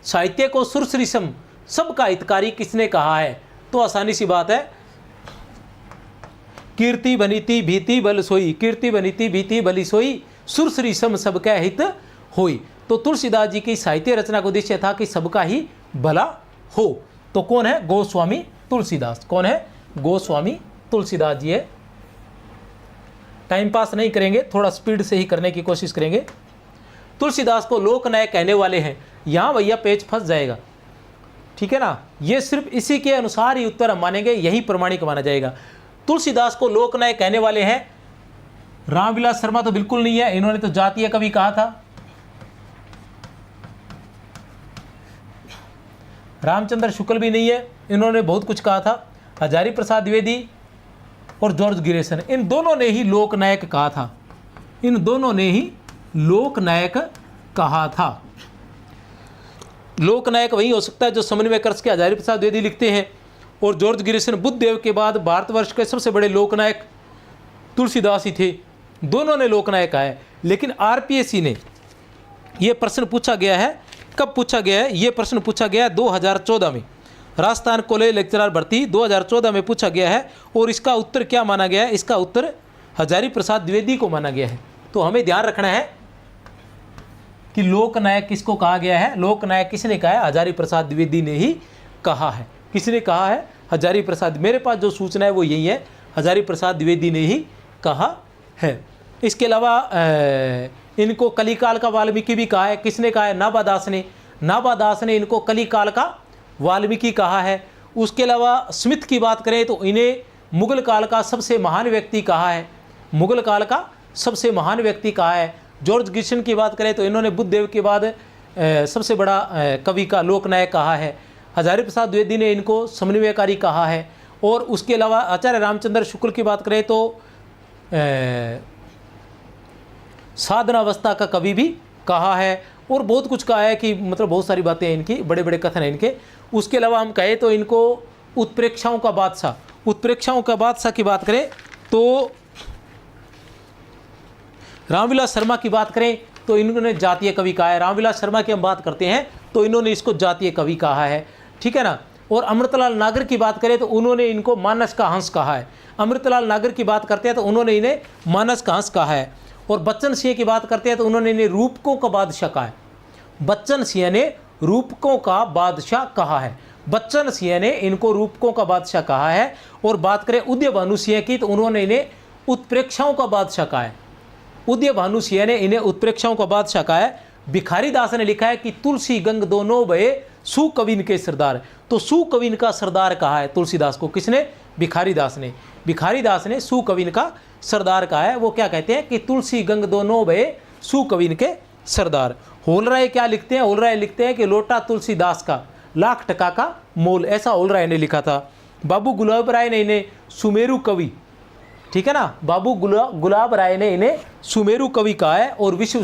साहित्य को सुरसरिसम सबका हितकारी किसने कहा है? तो आसानी सी बात है, कीर्ति बनीति भीति बल सोई, कीर्ति बनीति भीति बली सोई, सुरसरिसम सबका हित होई। तो तुलसीदास जी की साहित्य रचना का उद्देश्य था कि सबका ही भला हो। तो कौन है? गोस्वामी तुलसीदास। कौन है? गोस्वामी तुलसीदास जी है। टाइम पास नहीं करेंगे, थोड़ा स्पीड से ही करने की कोशिश करेंगे। तुलसीदास को लोकनायक कहने वाले हैं, यहाँ भैया पेज फंस जाएगा, ठीक है ना। ये सिर्फ इसी के अनुसार ही उत्तर हम मानेंगे, यही प्रमाणिक माना जाएगा। तुलसीदास को लोकनायक कहने वाले हैं। रामविलास शर्मा तो बिल्कुल नहीं है, इन्होंने तो जातीय कवि कहा था। रामचंद्र शुक्ल भी नहीं है, इन्होंने बहुत कुछ कहा था। हजारी प्रसाद द्विवेदी और जॉर्ज गिरेसन, इन दोनों ने ही लोकनायक कहा था, इन दोनों ने ही लोकनायक कहा था। लोकनायक वही हो सकता है जो समन्वय कर्ष के हजारी प्रसाद द्विवेदी लिखते हैं, और जॉर्ज गिरेसन बुद्धदेव के बाद भारतवर्ष के सबसे बड़े लोकनायक तुलसीदास ही थे, दोनों ने लोकनायक कहा है। लेकिन आरपीएससी ने ये प्रश्न पूछा गया है, कब पूछा गया है? ये प्रश्न पूछा गया है 2014 में, राजस्थान कॉलेज लेक्चरर भर्ती 2014 में पूछा गया है। और इसका उत्तर क्या माना गया है? इसका उत्तर हजारी प्रसाद द्विवेदी को माना गया है। तो हमें ध्यान रखना है कि लोकनायक किसको कहा गया है। लोकनायक किसने कहा है? हजारी प्रसाद द्विवेदी ने ही कहा है। किसने कहा है? हजारी प्रसाद। मेरे पास जो सूचना है वो यही है, हजारी प्रसाद द्विवेदी ने ही कहा है। इसके अलावा इनको कलिकाल का वाल्मीकि भी कहा है। किसने कहा है? नाभादास ने। नाभादास ने इनको कलिकाल का वाल्मीकि कहा है। उसके अलावा स्मिथ की बात करें तो इन्हें मुगल काल का सबसे महान व्यक्ति कहा है, मुगल काल का सबसे महान व्यक्ति कहा है। जॉर्ज गिरेसन की बात करें तो इन्होंने बुद्धदेव के बाद सबसे बड़ा कवि का लोकनायक कहा है। हजारी प्रसाद द्विवेदी ने इनको समन्वयकारी कहा है। और उसके अलावा आचार्य रामचंद्र शुक्ल की बात करें तो साधनावस्था का कवि भी कहा है। और बहुत कुछ कहा है कि मतलब बहुत सारी बातें हैं इनकी, बड़े बड़े कथन हैं इनके। उसके अलावा हम कहें तो इनको उत्प्रेक्षाओं का बादशाह, उत्प्रेक्षाओं का बादशाह की बात करें तो रामविलास शर्मा की बात करें तो इन्होंने जातीय कवि कहा है। रामविलास शर्मा की हम बात करते हैं तो इन्होंने इसको जातीय कवि कहा है, ठीक है ना। और अमृतलाल नागर की बात करें तो उन्होंने इनको मानस का हंस कहा है। अमृतलाल नागर की बात करते हैं तो उन्होंने इन्हें मानस का हंस कहा है। और बच्चन सिंह की बात करते हैं तो उन्होंने इन्हें रूपकों का बादशाह कहा है। बच्चन सिंह ने रूपकों का बादशाह कहा है। बच्चन सिंह ने इनको रूपकों का बादशाह कहा है। और बात करें उदय भानु सिंह की तो उन्होंने इन्हें उत्प्रेक्षाओं का बादशाह कहा है। उदय भानु सिंह ने इन्हें उत्प्रेक्षाओं का बादशाह कहा है। भिखारी दास ने लिखा है कि तुलसी गंग दोनों भये सुकविन के सरदार, तो सुकविन का सरदार कहा है तुलसीदास को। किसने? भिखारी दास ने। भिखारी दास ने सुकविन का सरदार कहा है। वो क्या कहते हैं कि तुलसी गंग दोनों भये सुकविन के सरदार। होलराय क्या लिखते हैं? होलराय लिखते हैं कि लोटा तुलसीदास का लाख टका का मोल, ऐसा होलराय ने लिखा था। बाबू गुलाब राय ने इन्हें सुमेरु कवि, ठीक है ना, बाबू गुलाब राय ने इन्हें सुमेरु कवि कहा है। और विश्व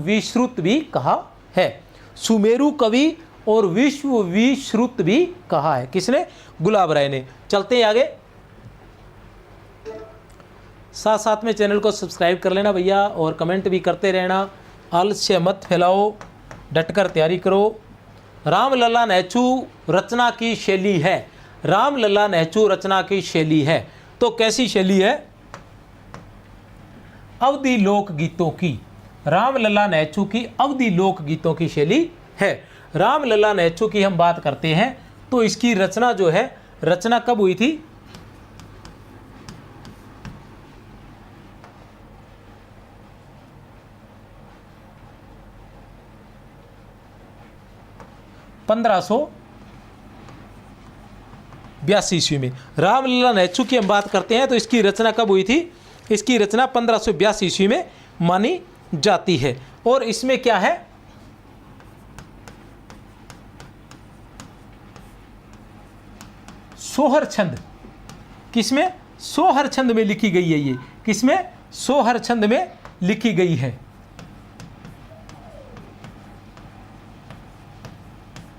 विश्रुत भी कहा है। सुमेरु कवि और विश्व विश्रुत भी कहा है। किसने? गुलाब राय ने। चलते हैं आगे, साथ साथ में चैनल को सब्सक्राइब कर लेना भैया, और कमेंट भी करते रहना। आलस्य मत फैलाओ, डटकर तैयारी करो। रामलला नेचू रचना की शैली है। रामलला नेचू रचना की शैली है, तो कैसी शैली है? अवधि लोक गीतों की। रामलला नेचू की अवधि लोक गीतों की शैली है। रामलला नेचू की हम बात करते हैं तो इसकी रचना जो है, रचना कब हुई थी? ईस्वी में। रामलला नेचू की हम बात करते हैं तो इसकी रचना कब हुई थी? इसकी रचना 1582 ईस्वी में मानी जाती है। और इसमें क्या है? सोहर छंद। किसमें? सोहर छंद में लिखी गई है ये। किसमें? सोहर छंद में लिखी गई है,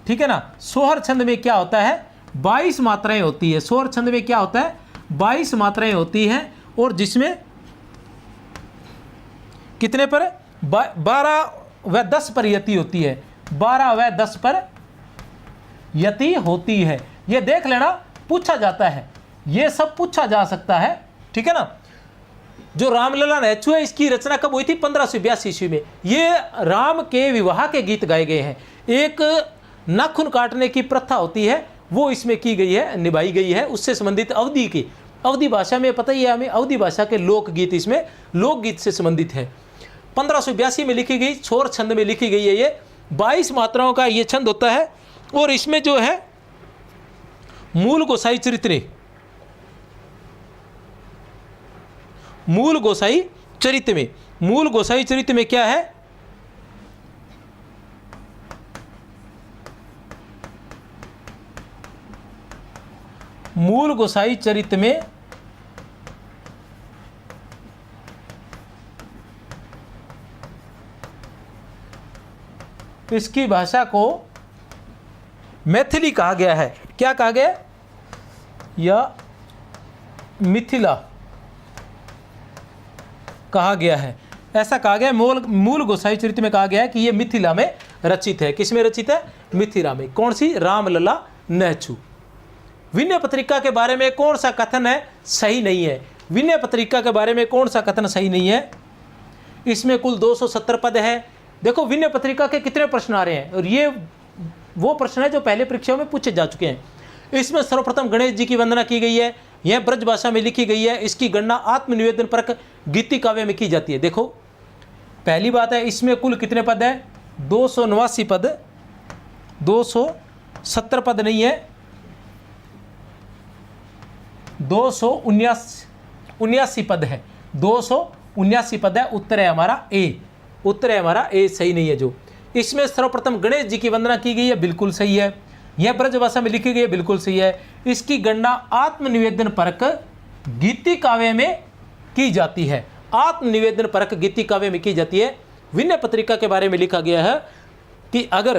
ठीक है ना। सोहर छंद में क्या होता है? 22 मात्राएं होती है। सोहर छंद में क्या होता है? 22 मात्राएं होती हैं। और जिसमें कितने पर? 12 व 10 पर यति होती है। 12 व 10 पर यति होती है। ये देख लेना, पूछा जाता है, ये सब पूछा जा सकता है, ठीक है ना। जो रामलला नेचू है इसकी रचना कब हुई थी? 1582 ईस्वी में। ये राम के विवाह के गीत गाए गए हैं। एक नाखून काटने की प्रथा होती है, वो इसमें की गई है, निभाई गई है। उससे संबंधित अवधि की, अवधि भाषा में पता ही है हमें, अवधि भाषा के लोकगीत इसमें लोकगीत से संबंधित है। 1582 में लिखी गई, छोर छंद में लिखी गई है। ये 22 मात्राओं का ये छंद होता है। और इसमें जो है मूल गोसाई चरित्र, मूल गोसाई चरित्र में, मूल गोसाई चरित्र में क्या है, मूल गोसाई चरित्र में इसकी भाषा को मैथिली कहा गया है। क्या कहा गया, या मिथिला कहा गया है, ऐसा कहा गया। मूल गोसाई चरित्र में कहा गया है कि यह मिथिला में रचित है। किस में रचित है, मिथिला में। कौन सी, रामलला नहचू। विनय पत्रिका के बारे में कौन सा कथन है, सही नहीं है। विनय पत्रिका के बारे में कौन सा कथन सही नहीं है, इसमें कुल 270 पद है। देखो विनय पत्रिका के कितने प्रश्न आ रहे हैं, और ये वो प्रश्न है जो पहले परीक्षाओं में पूछे जा चुके हैं। इसमें सर्वप्रथम गणेश जी की वंदना की गई है, यह ब्रज भाषा में लिखी गई है। इसकी गणना आत्मनिवेदन परक गीति काव्य में की जाती है। देखो पहली बात है, इसमें कुल कितने पद है, 289 पद, 270 पद नहीं है, 279 पद है, 279 पद है। उत्तर है हमारा ए, उत्तर है हमारा ए, सही नहीं है। जो इसमें सर्वप्रथम गणेश जी की वंदना की गई है, बिल्कुल सही है। यह ब्रज भाषा में लिखी गई है, बिल्कुल सही है। इसकी गणना आत्मनिवेदन परक गीति काव्य में की जाती है, आत्मनिवेदन परक गीति काव्य में की जाती है। विनय पत्रिका के बारे में लिखा गया है कि अगर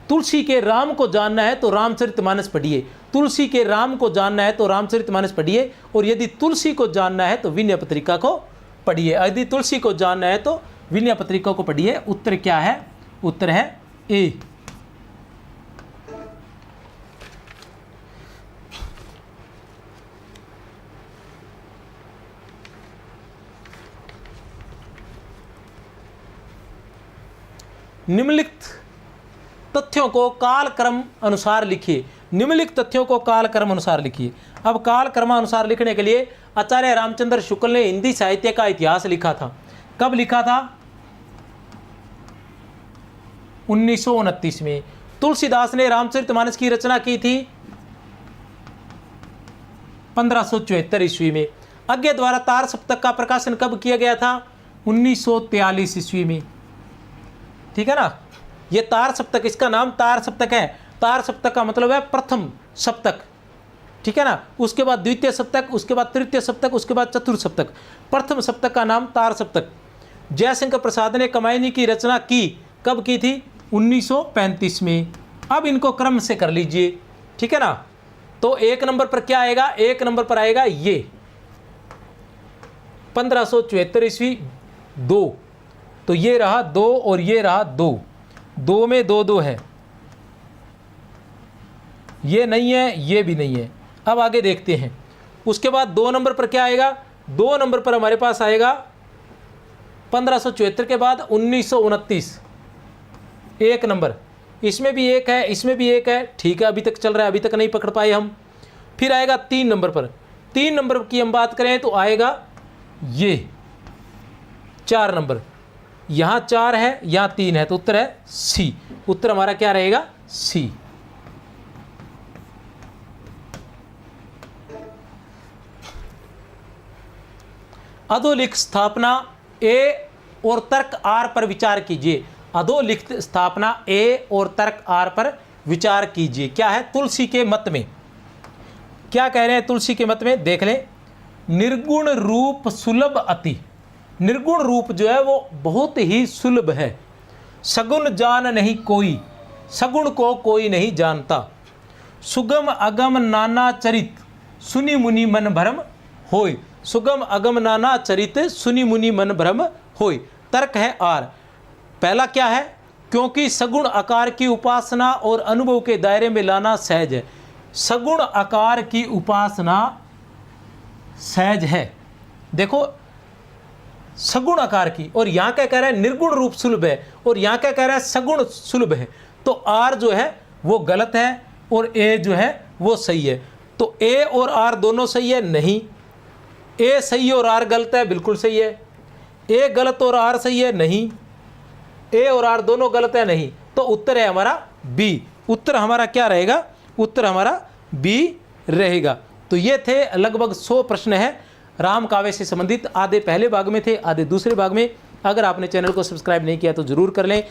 तुलसी के राम को जानना है तो रामचरितमानस पढ़िए, तुलसी के राम को जानना है तो रामचरितमानस पढ़िए, और यदि तुलसी को जानना है तो विनय पत्रिका को पढ़िए। यदि तुलसी को जानना है तो विनय पत्रिका को पढ़िए। उत्तर क्या है, उत्तर है ए। निम्नलिखित तथ्यों को कालक्रम अनुसार लिखिए, निम्नलिखित तथ्यों को कालक्रम अनुसार लिखिए। अब कालक्रम अनुसार लिखने के लिए आचार्य रामचंद्र शुक्ल ने हिंदी साहित्य का इतिहास लिखा था। कब लिखा था, 1929 में। तुलसीदास ने रामचरितमानस की रचना की थी 1574 ईस्वी में। अज्ञे द्वारा तार सप्तक का प्रकाशन कब किया गया था, 1943 ईस्वी में। ठीक है ना, ये तार सप्तक, इसका नाम तार सप्तक है। तार सप्तक का मतलब है प्रथम सप्तक, ठीक है ना। उसके बाद द्वितीय सप्तक, उसके बाद तृतीय सप्तक, उसके बाद चतुर्थ सप्तक। प्रथम सप्तक का नाम तार सप्तक। जयशंकर प्रसाद ने कमायनी की रचना की, कब की थी, 1935 में। अब इनको क्रम से कर लीजिए, ठीक है ना। तो एक नंबर पर क्या आएगा, एक नंबर पर आएगा ये 1574 ईस्वी 2, तो ये रहा 2 और ये रहा 2, 2 में 2 2 है, ये नहीं है, ये भी नहीं है। अब आगे देखते हैं। उसके बाद 2 नंबर पर क्या आएगा, 2 नंबर पर हमारे पास आएगा 1574 के बाद 1929, 1 नंबर। इसमें भी 1 है, इसमें भी 1 है, ठीक है, अभी तक चल रहा है, अभी तक नहीं पकड़ पाए हम। फिर आएगा 3 नंबर पर। 3 नंबर की हम बात करें तो आएगा ये 4 नंबर। यहाँ 4 है, यहाँ 3 है, तो उत्तर है सी। उत्तर हमारा क्या रहेगा, सी। अधोलिखित स्थापना ए और तर्क आर पर विचार कीजिए। अधोलिखित स्थापना ए और तर्क आर पर विचार कीजिए। क्या है, तुलसी के मत में क्या कह रहे हैं, तुलसी के मत में देख लें। निर्गुण रूप सुलभ अति, निर्गुण रूप जो है वो बहुत ही सुलभ है। सगुण जान नहीं कोई, सगुण को कोई नहीं जानता। सुगम अगम नाना चरित, सुनि मुनि मन भ्रम होय। सुगम अगम नाना चरित, सुनि मुनि मन भ्रम होय। तर्क है आर। पहला क्या है, क्योंकि सगुण आकार की उपासना और अनुभव के दायरे में लाना सहज है। सगुण आकार की उपासना सहज है। देखो सगुण आकार की, और यहाँ क्या कह रहा है, निर्गुण रूप सुलभ है, और यहाँ क्या कह रहा है, सगुण सुलभ है। तो आर जो है वो गलत है, और ए जो है वो सही है। तो ए और आर दोनों सही है? नहीं। ए सही और आर गलत है? बिल्कुल सही है। ए गलत और आर सही है? नहीं। ए और आर दोनों गलत है? नहीं। तो उत्तर है हमारा बी। उत्तर हमारा क्या रहेगा? उत्तर हमारा बी रहेगा। तो ये थे लगभग 100 प्रश्न है राम काव्य से संबंधित। आधे पहले भाग में थे, आधे दूसरे भाग में। अगर आपने चैनल को सब्सक्राइब नहीं किया तो जरूर कर लें।